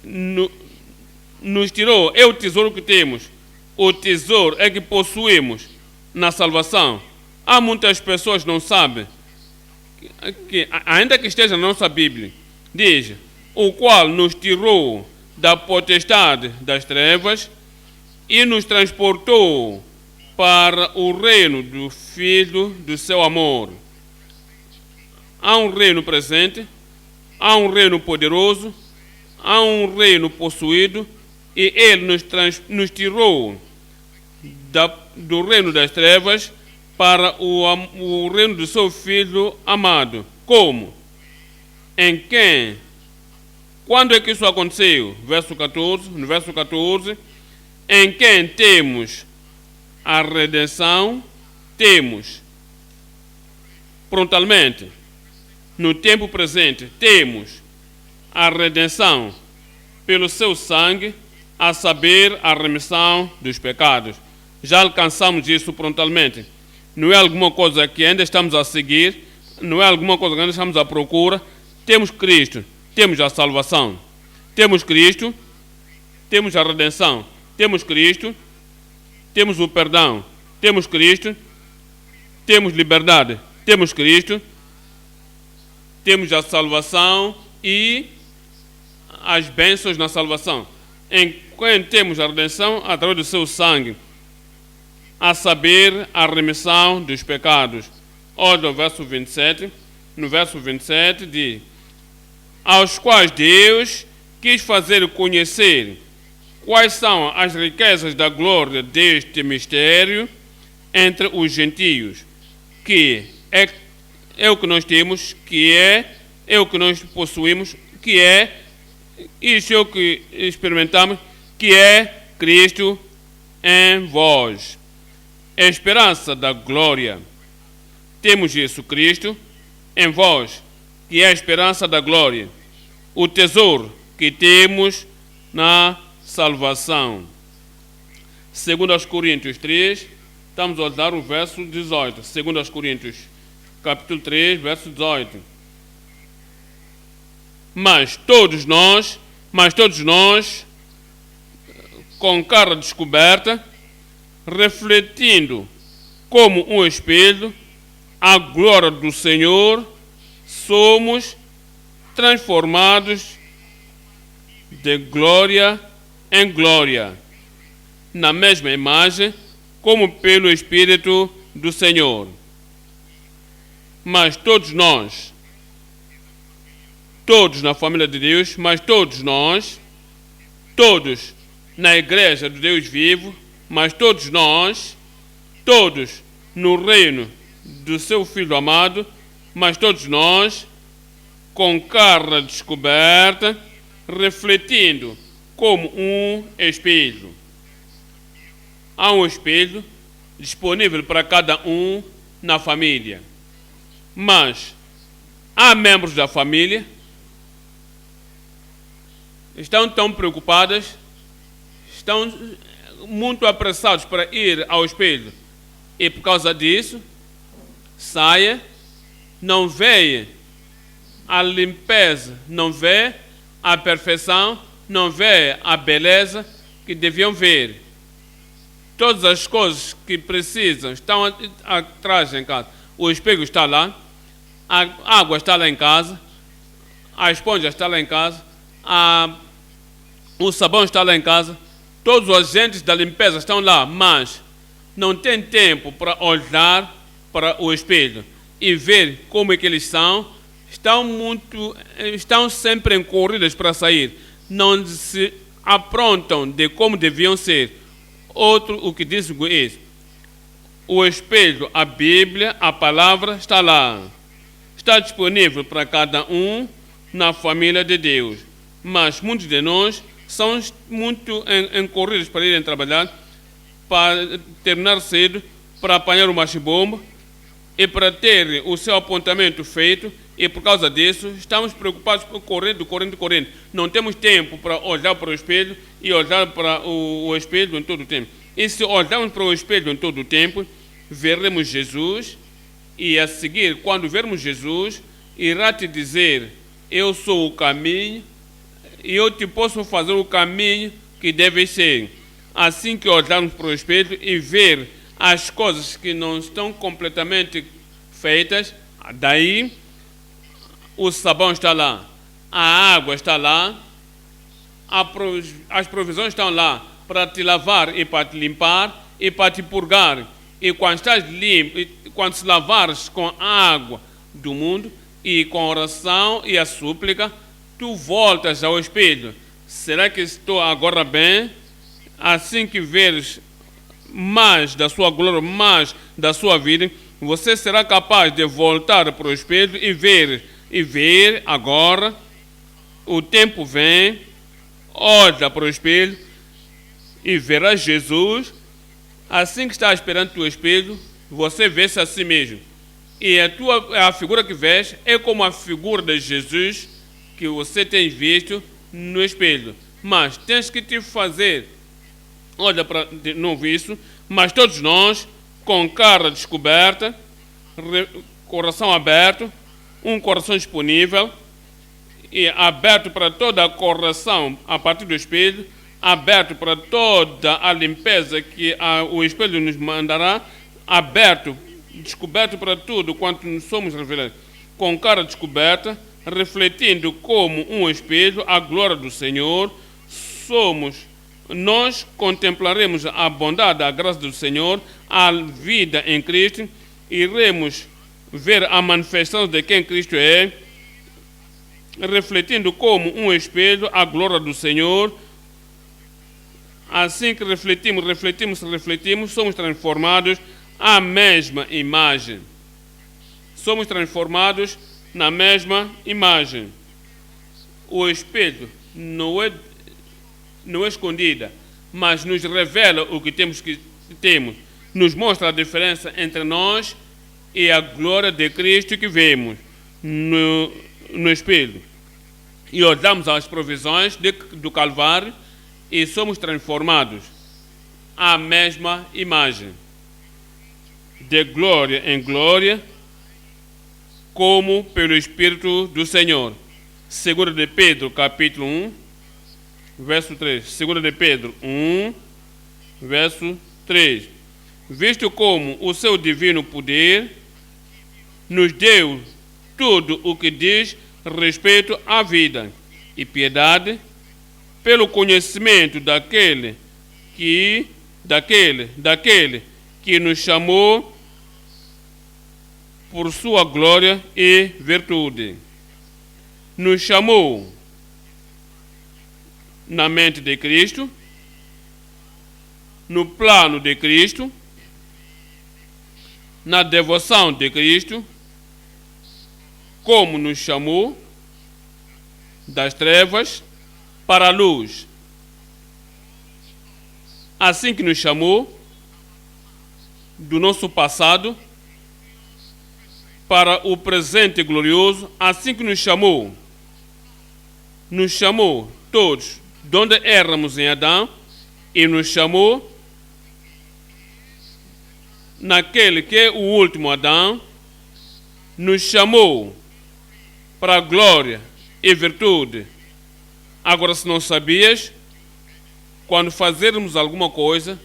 Speaker 1: nos tirou, é o tesouro que temos, o tesouro é que possuímos na salvação. Há muitas pessoas que não sabem, que, ainda que esteja na nossa Bíblia, diz, o qual nos tirou da potestade das trevas e nos transportou para o reino do Filho do seu amor. Há um reino presente, há um reino poderoso, há um reino possuído, e ele nos tirou do reino das trevas para o reino do seu Filho amado. Como? Em quem? Quando é que isso aconteceu? No verso 14, em quem temos a redenção, temos prontamente, no tempo presente, temos a redenção pelo seu sangue, a saber, a remissão dos pecados. Já alcançamos isso prontamente. Não é alguma coisa que ainda estamos a seguir, não é alguma coisa que ainda estamos à procura. Temos Cristo, temos a salvação. Temos Cristo, temos a redenção. Temos Cristo, temos o perdão. Temos Cristo, temos liberdade. Temos Cristo, temos a salvação e as bênçãos na salvação. Enquanto temos a redenção através do seu sangue, a saber, a remissão dos pecados. Olha o verso 27. No verso 27 diz, aos quais Deus quis fazer conhecer quais são as riquezas da glória deste mistério entre os gentios, que é o que nós temos, que é o que nós possuímos, que é isso é o que experimentamos, que é Cristo em vós. A esperança da glória. Temos Jesus Cristo em vós, que é a esperança da glória. O tesouro que temos na salvação. 2 Coríntios 3, estamos a dar o verso 18. 2 Coríntios, capítulo 3, verso 18. Mas todos nós, com cara descoberta, refletindo como um espelho a glória do Senhor, somos transformados de glória em glória, na mesma imagem, como pelo Espírito do Senhor. Mas todos nós, todos na família de Deus, mas todos nós, todos na igreja do Deus vivo, mas todos nós, todos no reino do seu Filho amado, mas todos nós, com cara descoberta, refletindo como um espelho. Há um espelho disponível para cada um na família. Mas há membros da família estão tão preocupadas, estão muito apressados para ir ao espelho. E por causa disso, saia, não vê a limpeza, não vê a perfeição, não vê a beleza que deviam ver. Todas as coisas que precisam estão atrás em casa. O espelho está lá, a água está lá em casa, a esponja está lá em casa, o sabão está lá em casa, todos os agentes da limpeza estão lá, mas não tem tempo para olhar para o espelho e ver como é que eles são. Estão sempre em corridas para sair, não se aprontam de como deviam ser. Outro, o que diz isso, o espelho, a Bíblia, a palavra está lá, está disponível para cada um na família de Deus. Mas muitos de nós são muito encorridos para irem trabalhar, para terminar cedo, para apanhar o machibomba e para ter o seu apontamento feito, e por causa disso estamos preocupados com correndo. Não temos tempo para olhar para o espelho e olhar para o espelho em todo o tempo. E se olharmos para o espelho em todo o tempo, veremos Jesus, e a seguir, quando vermos Jesus, irá te dizer: eu sou o caminho, e eu te posso fazer o caminho que deve ser. Assim que olharmos para o espelho e ver as coisas que não estão completamente feitas, daí o sabão está lá, a água está lá, as provisões estão lá para te lavar e para te limpar e para te purgar. E quando estás limpo, quando se lavares com a água do mundo e com a oração e a súplica, tu voltas ao espelho. Será que estou agora bem? Assim que veres mais da sua glória, mais da sua vida, você será capaz de voltar para o espelho e ver agora. O tempo vem, olha para o espelho e verás Jesus. Assim que estás perante o espelho, você vê-se a si mesmo. E a figura que vês é como a figura de Jesus que você tem visto no espelho. Mas tens que te fazer, olha para de novo isso, mas todos nós, com cara descoberta, coração aberto, um coração disponível e aberto para toda a correção a partir do espelho, aberto para toda a limpeza que o espelho nos mandará, aberto, descoberto para tudo quanto somos revelados, com cara descoberta, refletindo como um espelho a glória do Senhor. Nós contemplaremos a bondade, a graça do Senhor, a vida em Cristo, iremos ver a manifestação de quem Cristo é, refletindo como um espelho a glória do Senhor. Assim que refletimos, somos transformados à mesma imagem. Somos transformados na mesma imagem. O espelho não é escondida, mas nos revela o que temos, nos mostra a diferença entre nós e a glória de Cristo que vemos no espelho. E olhamos as provisões do Calvário e somos transformados à mesma imagem, de glória em glória, como pelo Espírito do Senhor. 2 de Pedro, capítulo 1, verso 3. 2 de Pedro 1, verso 3. Visto como o seu divino poder nos deu tudo o que diz respeito à vida e piedade, pelo conhecimento daquele que nos chamou por sua glória e virtude. Nos chamou na mente de Cristo, no plano de Cristo, na devoção de Cristo, como nos chamou das trevas para a luz. Assim que nos chamou do nosso passado para o presente glorioso, assim que nos chamou todos de onde éramos em Adão, e nos chamou naquele que é o último Adão, nos chamou para a glória e virtude. Agora, se não sabias, quando fazermos alguma coisa,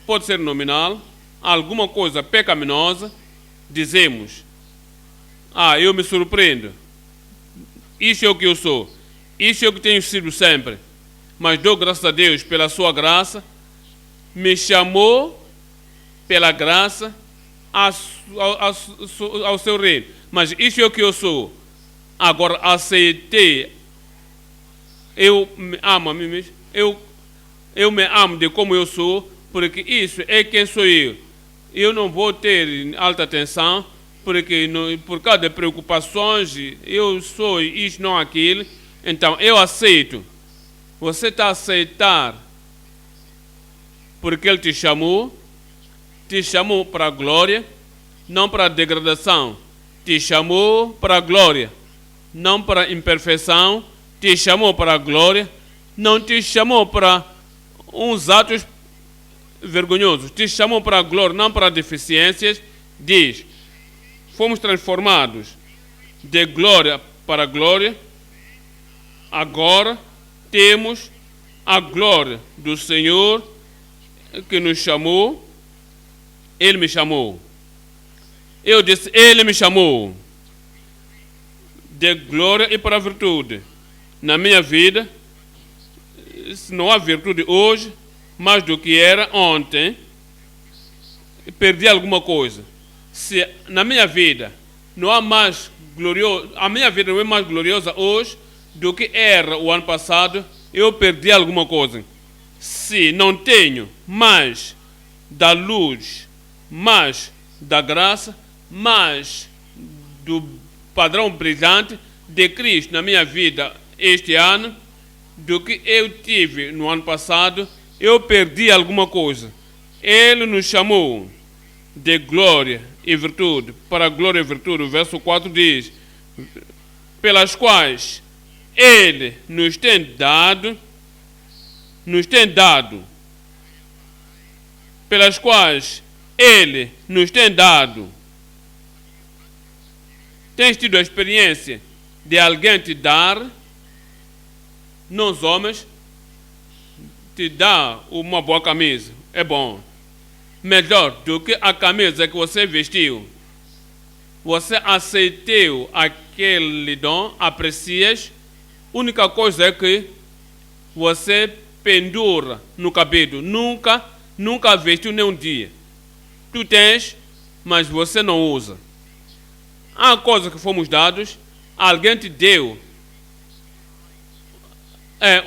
Speaker 1: pode ser nominal, alguma coisa pecaminosa, dizemos: eu me surpreendo, isso é o que eu sou, isso é o que tenho sido sempre, mas dou graças a Deus pela sua graça, me chamou pela graça ao seu reino, mas isso é o que eu sou. Agora aceitei, eu me amo a mim mesmo, eu me amo de como eu sou, porque isso é quem sou eu. Eu não vou ter alta tensão, porque por causa de preocupações, eu sou isto, não aquilo. Então, eu aceito. Você está a aceitar porque Ele te chamou para a glória, não para a degradação. Te chamou para a glória, não para a imperfeição. Te chamou para a glória, não te chamou para uns atos vergonhosos. Te chamou para a glória, não para deficiências. Diz, fomos transformados de glória para glória. Agora temos a glória do Senhor que nos chamou. Ele me chamou. Eu disse, Ele me chamou de glória e para a virtude. Na minha vida, se não há virtude hoje, mais do que era ontem, perdi alguma coisa. Se na minha vida não há mais glorioso, a minha vida não é mais gloriosa hoje do que era o ano passado, eu perdi alguma coisa. Se não tenho mais da luz, mais da graça, mais do padrão brilhante de Cristo na minha vida este ano, do que eu tive no ano passado, eu perdi alguma coisa. Ele nos chamou de glória e virtude, para a glória e virtude. O verso 4 diz, pelas quais Ele nos tem dado, pelas quais Ele nos tem dado. Tens tido a experiência de alguém te dar, nós homens, te dá uma boa camisa, é bom. Melhor do que a camisa que você vestiu. Você aceitou aquele dom, aprecias. Única coisa é que você pendura no cabelo. Nunca vestiu nenhum dia. Tu tens, mas você não usa. Há coisa que fomos dados, alguém te deu. É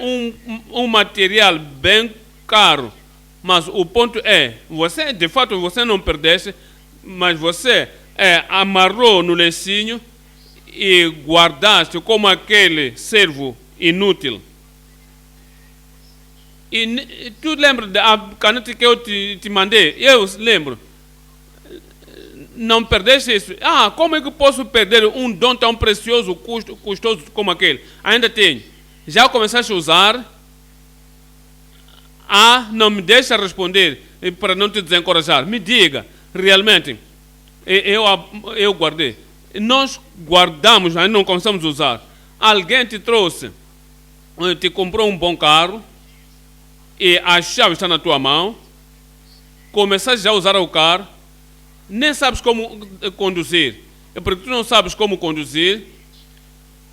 Speaker 1: um material bem caro, mas o ponto é, você de fato você não perdeste, mas você amarrou no lencinho e guardaste como aquele servo inútil. E tu lembra da caneta que eu te mandei? Eu lembro. Não perdeste isso? Como é que eu posso perder um dom tão precioso, custoso como aquele? Ainda tenho. Já começaste a usar? Não me deixa responder para não te desencorajar. Me diga, realmente, eu guardei. Nós guardamos, ainda não começamos a usar. Alguém te trouxe, te comprou um bom carro e a chave está na tua mão. Começaste já a usar o carro, nem sabes como conduzir. É porque tu não sabes como conduzir.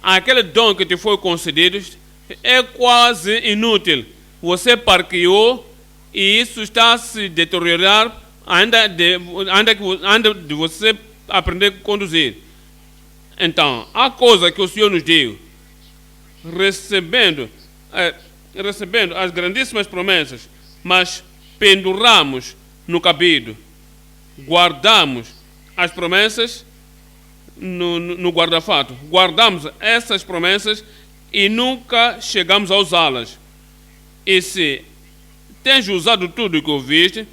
Speaker 1: Aquele dom que te foi concedido é quase inútil. Você parqueou e isso está a se deteriorar ainda de você aprender a conduzir. Então, a coisa que o Senhor nos deu, recebendo as grandíssimas promessas, mas penduramos no cabide, guardamos as promessas no guarda-fato, guardamos essas promessas e nunca chegamos a usá-las. E se tens usado tudo o que ouviste,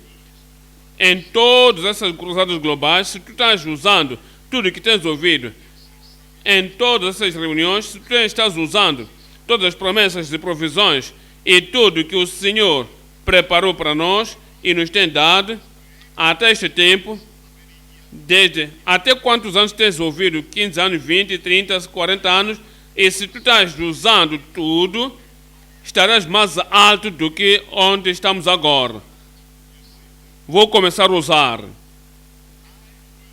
Speaker 1: em todas essas cruzadas globais, se tu estás usando tudo o que tens ouvido, em todas essas reuniões, se tu estás usando todas as promessas e provisões e tudo que o Senhor preparou para nós e nos tem dado, até este tempo, até quantos anos tens ouvido? 15 anos, 20, 30, 40 anos, e se tu estás usando tudo, estarás mais alto do que onde estamos agora. Vou começar a usar.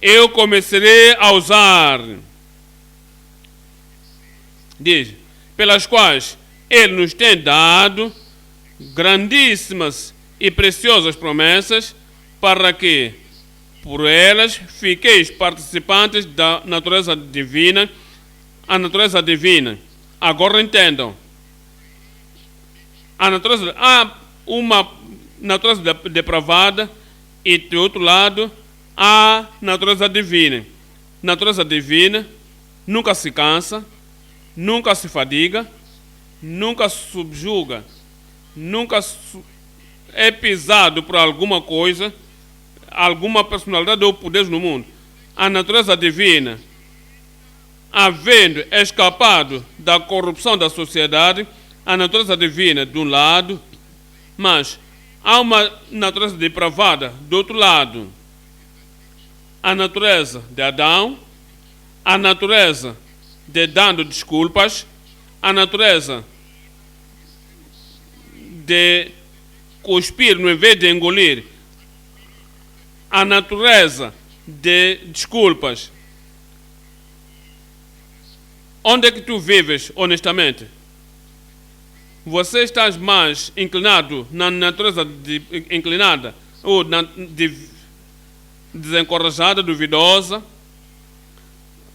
Speaker 1: Eu começarei a usar. Diz, pelas quais Ele nos tem dado grandíssimas e preciosas promessas, para que por elas fiqueis participantes da natureza divina. A natureza divina. Agora entendam. Há uma natureza depravada e, do outro lado, a natureza divina. Natureza divina nunca se cansa, nunca se fadiga, nunca subjuga, nunca é pisado por alguma coisa, alguma personalidade ou poder no mundo. A natureza divina, havendo escapado da corrupção da sociedade, a natureza divina de um lado, mas há uma natureza depravada do outro lado. A natureza de Adão, a natureza de dando desculpas, a natureza de cuspir no invés de engolir, a natureza de desculpas. Onde é que tu vives honestamente? Você está mais inclinado na natureza inclinada ou desencorajada, duvidosa,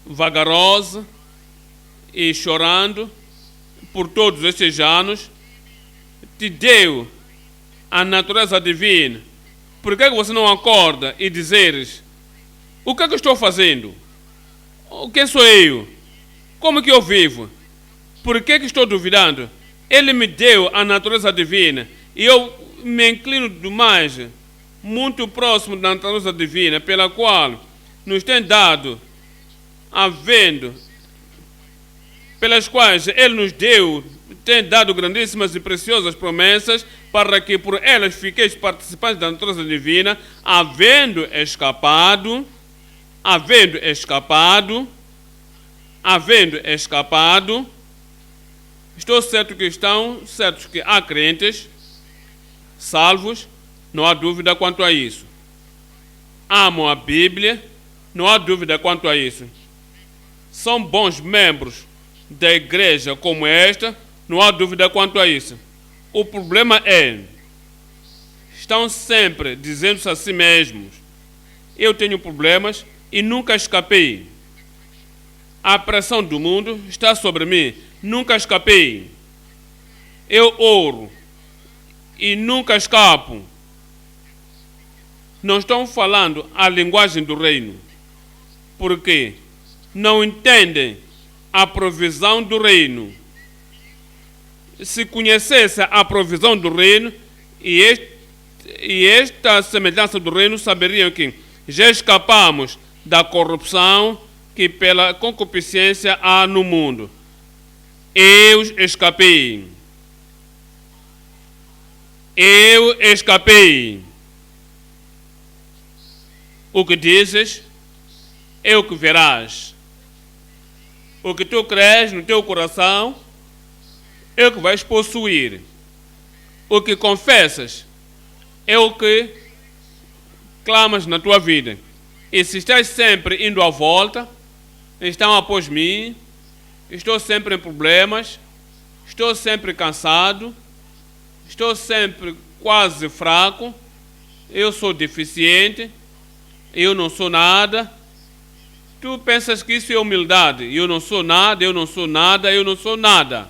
Speaker 1: vagarosa e chorando por todos estes anos? Te deu a natureza divina. Por que você não acorda e dizeres: o que é que eu estou fazendo? O que sou eu? Como que eu vivo? Por que estou duvidando? Ele me deu a natureza divina e eu me inclino demais, muito próximo da natureza divina, pela qual nos tem dado, pelas quais Ele nos deu, tem dado grandíssimas e preciosas promessas, para que por elas fiqueis participantes da natureza divina, havendo escapado, estou certo que estão certos que há crentes salvos, não há dúvida quanto a isso. Amam a Bíblia, não há dúvida quanto a isso. São bons membros da igreja como esta, não há dúvida quanto a isso. O problema é, estão sempre dizendo-se a si mesmos: eu tenho problemas e nunca escapei. A pressão do mundo está sobre mim, nunca escapei. Eu oro e nunca escapo. Não estão falando a linguagem do reino, porque não entendem a provisão do reino. Se conhecesse a provisão do reino e esta semelhança do reino, saberiam que já escapamos da corrupção que pela concupiscência há no mundo. Eu escapei. Eu escapei. O que dizes é o que verás. O que tu crês no teu coração é o que vais possuir. O que confessas é o que clamas na tua vida. E se estás sempre indo à volta, estão após mim, estou sempre em problemas, estou sempre cansado, estou sempre quase fraco, eu sou deficiente, eu não sou nada. Tu pensas que isso é humildade? Eu não sou nada, eu não sou nada, eu não sou nada.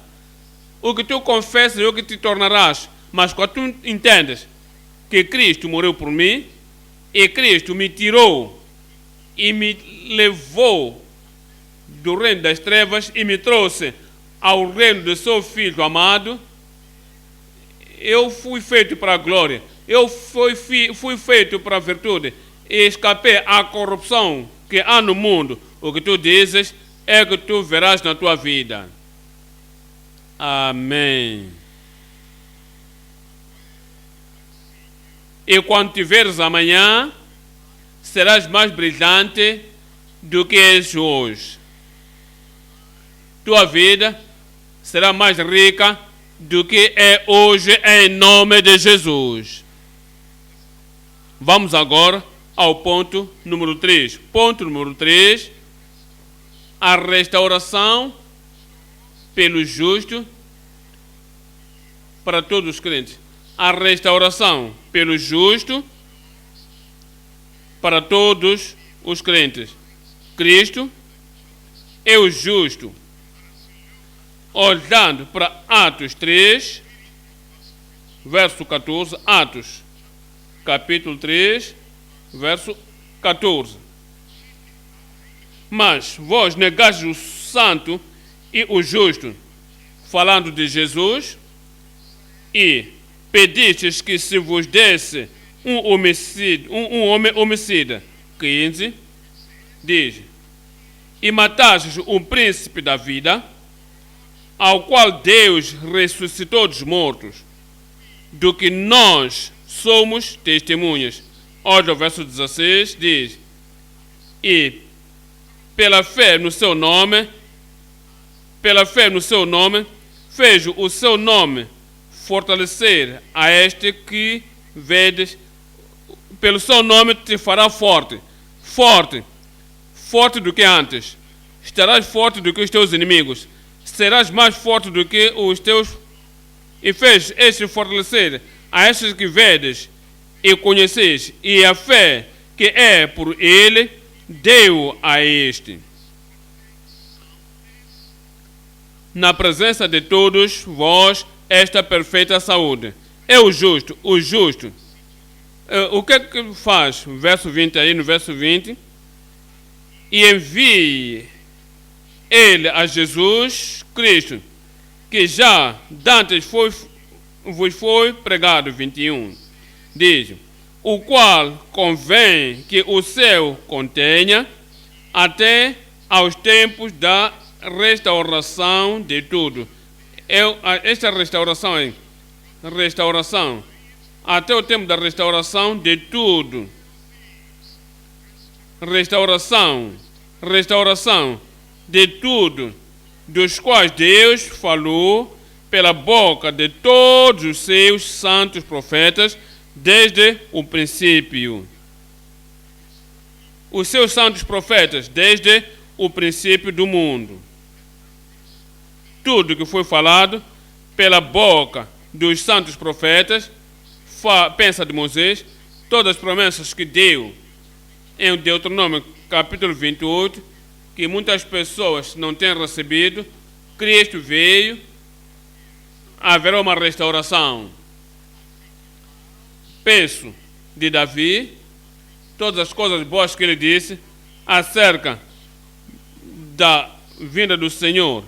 Speaker 1: O que tu confessas é o que te tornarás. Mas quando tu entendes que Cristo morreu por mim, e Cristo me tirou e me levou do reino das trevas e me trouxe ao reino do seu Filho amado, eu fui feito para a glória, eu fui feito para a virtude e escapei à corrupção que há no mundo. O que tu dizes é que tu verás na tua vida. Amém. E quando te veres amanhã, serás mais brilhante do que és hoje. Tua vida será mais rica do que é hoje, em nome de Jesus. Vamos agora ao ponto número 3. Ponto número 3. A restauração pelo justo para todos os crentes. A restauração pelo justo para todos os crentes. Cristo é o justo. Olhando para Atos 3, verso 14, Atos, capítulo 3, verso 14. Mas vós negais o santo e o justo, falando de Jesus, e pedistes que se vos desse um homem homicida. 15, diz, e matastes um príncipe da vida, ao qual Deus ressuscitou dos mortos, do que nós somos testemunhas. Olha o verso 16, diz, e pela fé no seu nome, fez o seu nome fortalecer a este que vedes, pelo seu nome te fará forte, forte do que antes. Estarás forte do que os teus inimigos, serás mais forte do que os teus, e fez este fortalecer a estes que vedes e conheceis, e a fé que é por ele deu a este. Na presença de todos vós esta perfeita saúde. É o justo. O que é que faz? Verso 20 aí, no verso 20. E envie ele a Jesus Cristo, que já dantes vos foi pregado. 21. Diz, o qual convém que o céu contenha até aos tempos da restauração de tudo. Esta restauração é restauração até o tempo da restauração de tudo. Restauração de tudo, dos quais Deus falou pela boca de todos os seus santos profetas desde o princípio. Os seus santos profetas desde o princípio do mundo. Tudo que foi falado pela boca dos santos profetas, pensa de Moisés, todas as promessas que deu em Deuteronômio capítulo 28, que muitas pessoas não têm recebido. Cristo veio, haverá uma restauração. Penso de Davi, todas as coisas boas que ele disse acerca da vinda do Senhor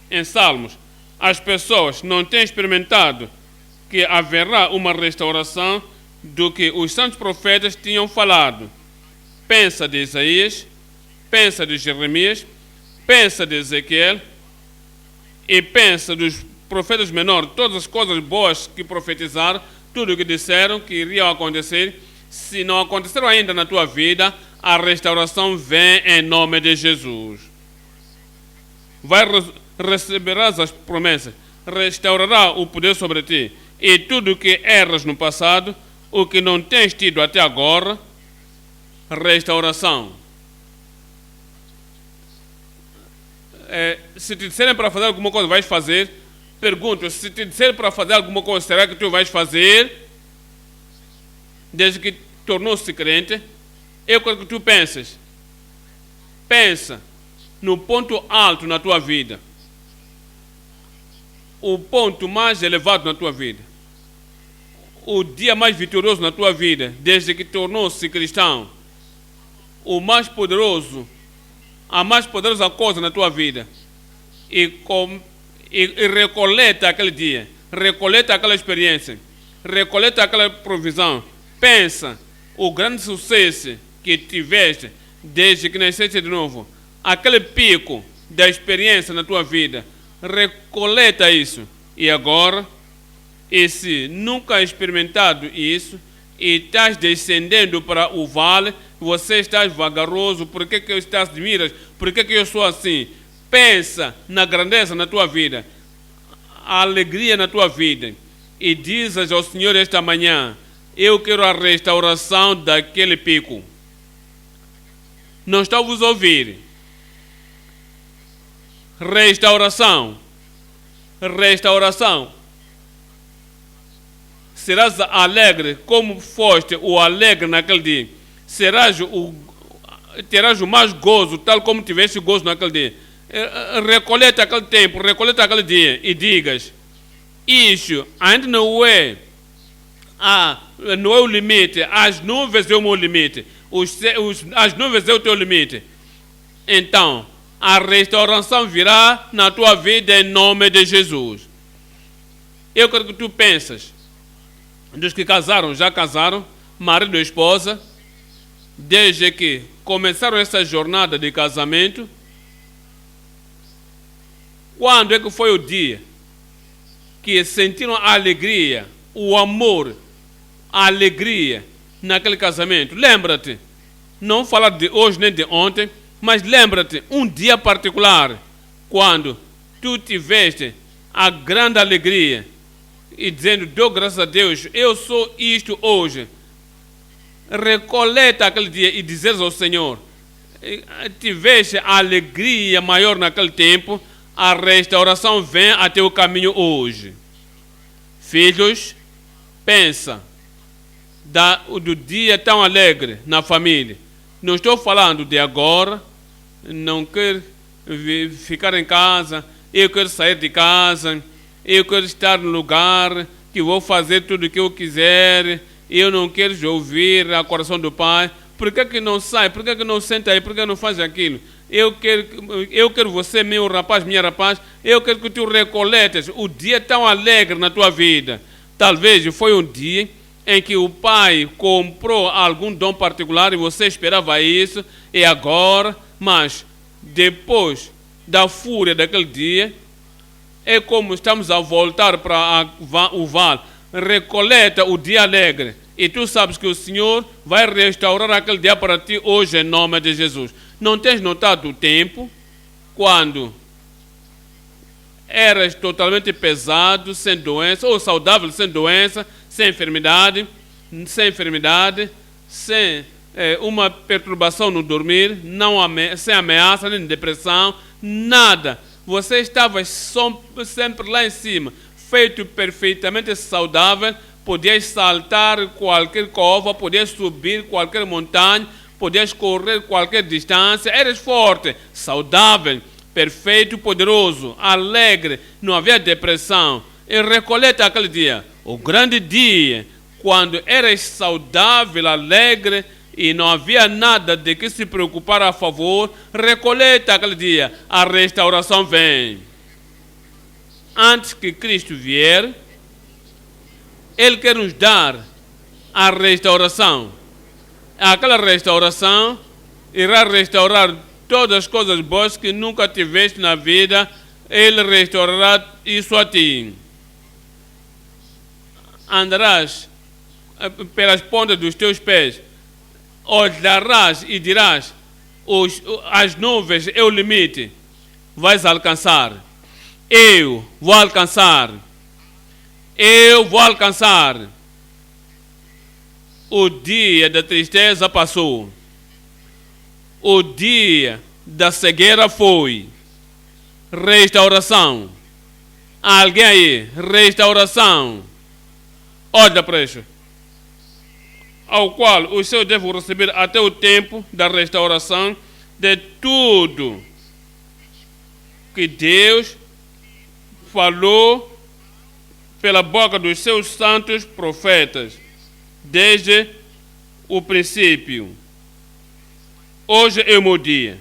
Speaker 1: em Salmos. As pessoas não têm experimentado que haverá uma restauração do que os santos profetas tinham falado. Pensa de Isaías, pensa de Jeremias, pensa de Ezequiel e pensa dos profetas menores, todas as coisas boas que profetizaram, tudo o que disseram que iriam acontecer. Se não aconteceram ainda na tua vida, a restauração vem em nome de Jesus. Receberás as promessas, restaurará o poder sobre ti, e tudo o que erras no passado, o que não tens tido até agora, restauração. Se te disserem para fazer alguma coisa, vais fazer. Pergunto, se te disserem para fazer alguma coisa, será que tu vais fazer? Desde que tornou-se crente, eu quero que tu penses. Pensa no ponto alto na tua vida. O ponto mais elevado na tua vida. O dia mais vitorioso na tua vida, desde que tornou-se cristão. O mais poderoso, a mais poderosa coisa na tua vida. E recoleta aquele dia, recoleta aquela experiência, recoleta aquela provisão. Pensa o grande sucesso que tiveste desde que nasceste de novo, aquele pico da experiência na tua vida. Recoleta isso. E agora, e se nunca experimentado isso e estás descendendo para o vale, você está vagaroso, por que eu estás admiras? Por que eu sou assim? Pensa na grandeza na tua vida, a alegria na tua vida, e dizes ao Senhor esta manhã: eu quero a restauração daquele pico. Não estou a vos ouvir. Restauração. Serás alegre como foste o alegre naquele dia. Terás o mais gozo, tal como tiveste gozo naquele dia. Recoleta aquele tempo, recoleta aquele dia e digas: isso ainda não é o limite. As nuvens é o meu limite. As nuvens é o teu limite. Então, a restauração virá na tua vida em nome de Jesus. Eu quero que tu pensas, dos que casaram, já casaram, marido e esposa, desde que começaram essa jornada de casamento, quando é que foi o dia que sentiram a alegria, o amor, a alegria naquele casamento? Lembra-te, não falar de hoje nem de ontem, mas lembra-te, um dia particular, quando tu tiveste a grande alegria e dizendo, dou graças a Deus, eu sou isto hoje. Recoleta aquele dia e dizeres ao Senhor, tiveste a alegria maior naquele tempo, a restauração vem até o caminho hoje. Filhos, pensa do dia tão alegre na família. Não estou falando de agora, não quero ficar em casa, eu quero sair de casa, eu quero estar no lugar que vou fazer tudo o que eu quiser, eu não quero ouvir o coração do Pai. Por que não sai? Por que não senta aí? Por que não faz aquilo? Eu quero você, meu rapaz, minha rapaz, eu quero que tu recoletes o dia tão alegre na tua vida. Talvez foi um dia em que o pai comprou algum dom particular e você esperava isso, e agora, mas depois da fúria daquele dia, é como estamos a voltar para o vale. Recoleta o dia alegre e tu sabes que o Senhor vai restaurar aquele dia para ti hoje em nome de Jesus. Não tens notado o tempo quando eras totalmente pesado, sem doença, ou saudável, sem doença, sem enfermidade, sem uma perturbação no dormir, sem ameaça, nem depressão, nada. Você estava sempre lá em cima, feito perfeitamente saudável, podias saltar qualquer cova, podias subir qualquer montanha, podias correr qualquer distância, eras forte, saudável, perfeito, poderoso, alegre, não havia depressão. E recoleta aquele dia, o grande dia, quando eras saudável, alegre e não havia nada de que se preocupar a favor, recoleta aquele dia, a restauração vem. Antes que Cristo vier, Ele quer nos dar a restauração. Aquela restauração irá restaurar todas as coisas boas que nunca tiveste na vida. Ele restaurará isso a ti. Andarás pelas pontas dos teus pés, olharás e dirás, as nuvens é o limite, vais alcançar. Eu vou alcançar. Eu vou alcançar. O dia da tristeza passou. O dia da cegueira foi. Restauração. Alguém aí? Restauração. Olha para isso. Ao qual os seus devem receber até o tempo da restauração de tudo que Deus falou pela boca dos seus santos profetas, desde o princípio. Hoje é o meu dia.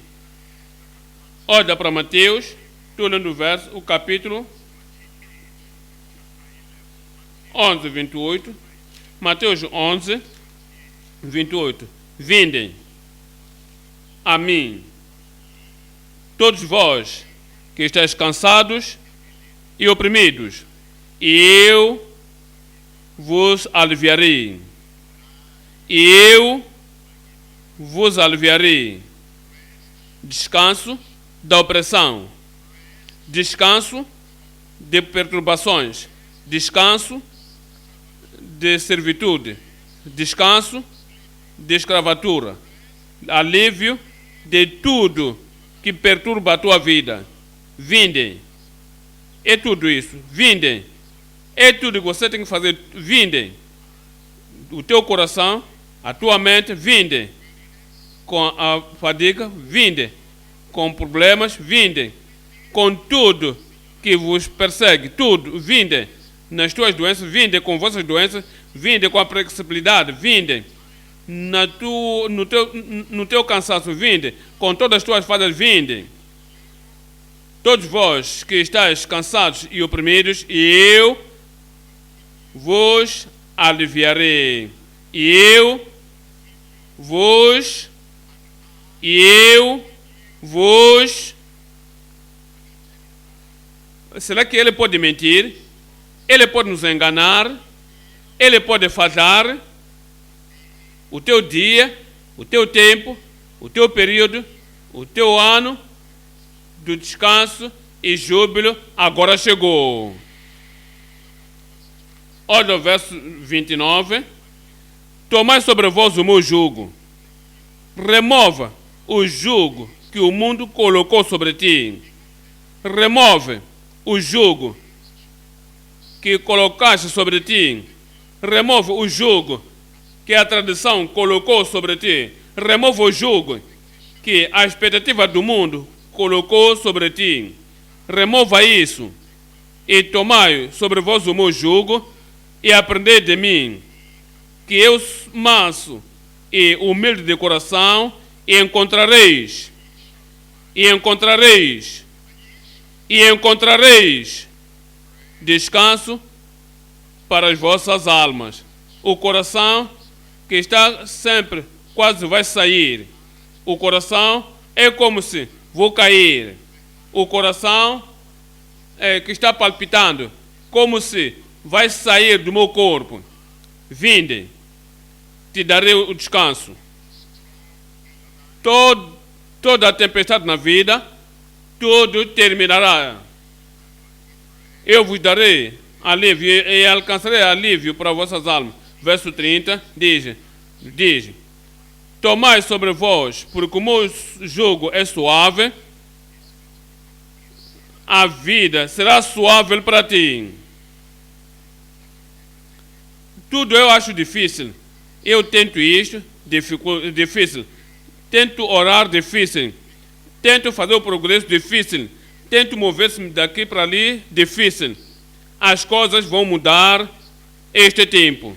Speaker 1: Olha para Mateus, estou lendo o verso, o capítulo 11, 28. Mateus 11, 28. Vindem a mim, todos vós que estáis cansados e oprimidos, e eu vos aliviarei. E eu vos aliviarei. Descanso da opressão, descanso de perturbações, descanso de servitude, descanso de escravatura, alívio de tudo que perturba a tua vida. Vindem. É tudo isso. Vindem. É tudo que você tem que fazer. Vindem. O teu coração, a tua mente, vindem. Com a fadiga, vindem. Com problemas, vindem. Com tudo que vos persegue, tudo, vindem. Nas tuas doenças, vindem. Com vossas doenças, vindem. Com a flexibilidade, vindem. No teu cansaço, vindem. Com todas as tuas falhas, vindem. todos vós que estáis cansados e oprimidos, e eu vos aliviarei. E eu vos Será que ele pode mentir? Ele pode nos enganar? Ele pode falhar? O teu dia, o teu tempo, o teu período, o teu ano do descanso e júbilo agora chegou. Olha o verso 29. Tomai sobre vós o meu jugo. Remova o jugo que o mundo colocou sobre ti. Remove o jugo que colocaste sobre ti. Remove o jugo que a tradição colocou sobre ti. Remove o jugo que a expectativa do mundo colocou sobre ti. Remova isso e tomai sobre vós o meu jugo e aprendei de mim, que eu manso e humilde de coração, e encontrareis descanso para as vossas almas. O coração que está sempre, quase vai sair. O coração é como se vou cair. O coração que está palpitando, como se vai sair do meu corpo. Vinde, te darei o descanso. Toda a tempestade na vida, tudo terminará. Eu vos darei alívio e alcançarei alívio para vossas almas. Verso 30 diz: tomai sobre vós, porque o meu jugo é suave, a vida será suave para ti. Tudo eu acho difícil. Eu tento isto, difícil. Tento orar, difícil. Tento fazer o progresso, difícil. Tento mover-se daqui para ali, difícil. As coisas vão mudar este tempo.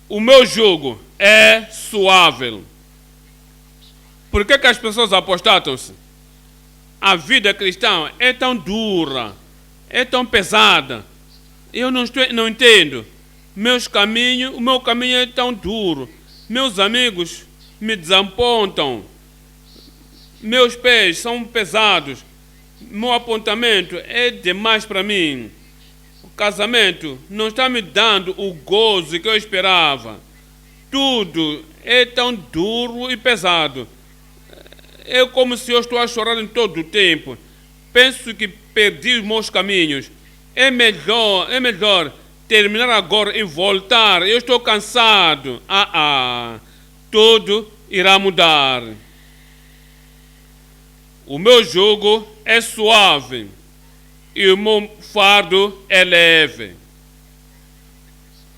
Speaker 1: O meu jugo é suave. Por que as pessoas apostatam-se? A vida cristã é tão dura, é tão pesada. Eu não entendo. O meu caminho é tão duro. Meus amigos me desapontam. Meus pés são pesados. Meu apontamento é demais para mim. O casamento não está me dando o gozo que eu esperava. Tudo é tão duro e pesado. É como se eu estou a chorar em todo o tempo. Penso que perdi os meus caminhos. É melhor terminar agora e voltar. Eu estou cansado. Tudo irá mudar. O meu jugo é suave e o meu fardo é leve.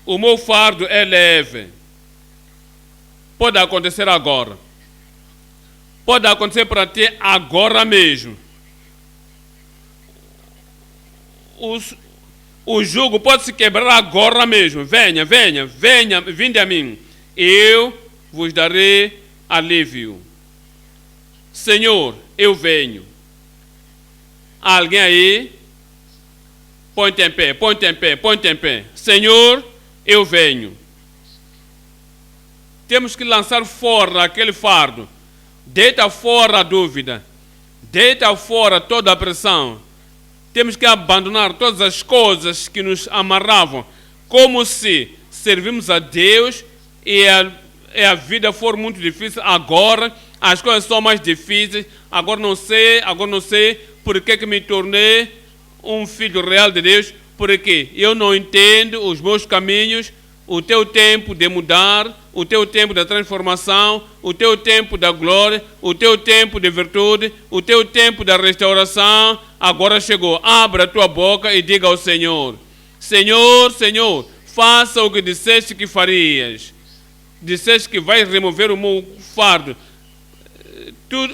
Speaker 1: O meu fardo é leve. Pode acontecer agora. Pode acontecer para ti agora mesmo. O jugo pode se quebrar agora mesmo. Venha, vinde a mim. Eu vos darei alívio. Senhor, eu venho. Alguém aí? Põe-te em pé. Senhor, eu venho. Temos que lançar fora aquele fardo. Deita fora a dúvida. Deita fora toda a pressão. Temos que abandonar todas as coisas que nos amarravam. Como se servimos a Deus e a vida for muito difícil. Agora as coisas são mais difíceis. Agora não sei por que me tornei um filho real de Deus. Porque eu não entendo os meus caminhos. O teu tempo de mudar, o teu tempo da transformação, o teu tempo da glória, o teu tempo de virtude, o teu tempo da restauração, agora chegou. Abra a tua boca e diga ao Senhor: Senhor, Senhor, faça o que disseste que farias. Disseste que vais remover o meu fardo.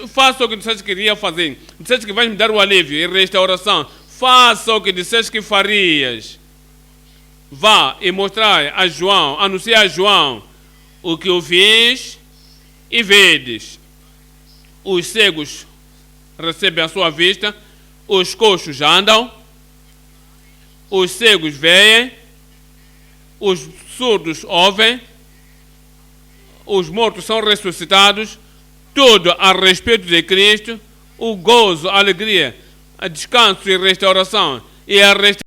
Speaker 1: Faça o que disseste que iria fazer. Disseste que vais me dar o alívio e restauração. Faça o que disseste que farias. Vá e mostrai a João, anunciai a João o que ouvis e vedes. Os cegos recebem a sua vista, os coxos andam, os cegos veem, os surdos ouvem, os mortos são ressuscitados, tudo a respeito de Cristo, o gozo, a alegria, o descanso e restauração e a restauração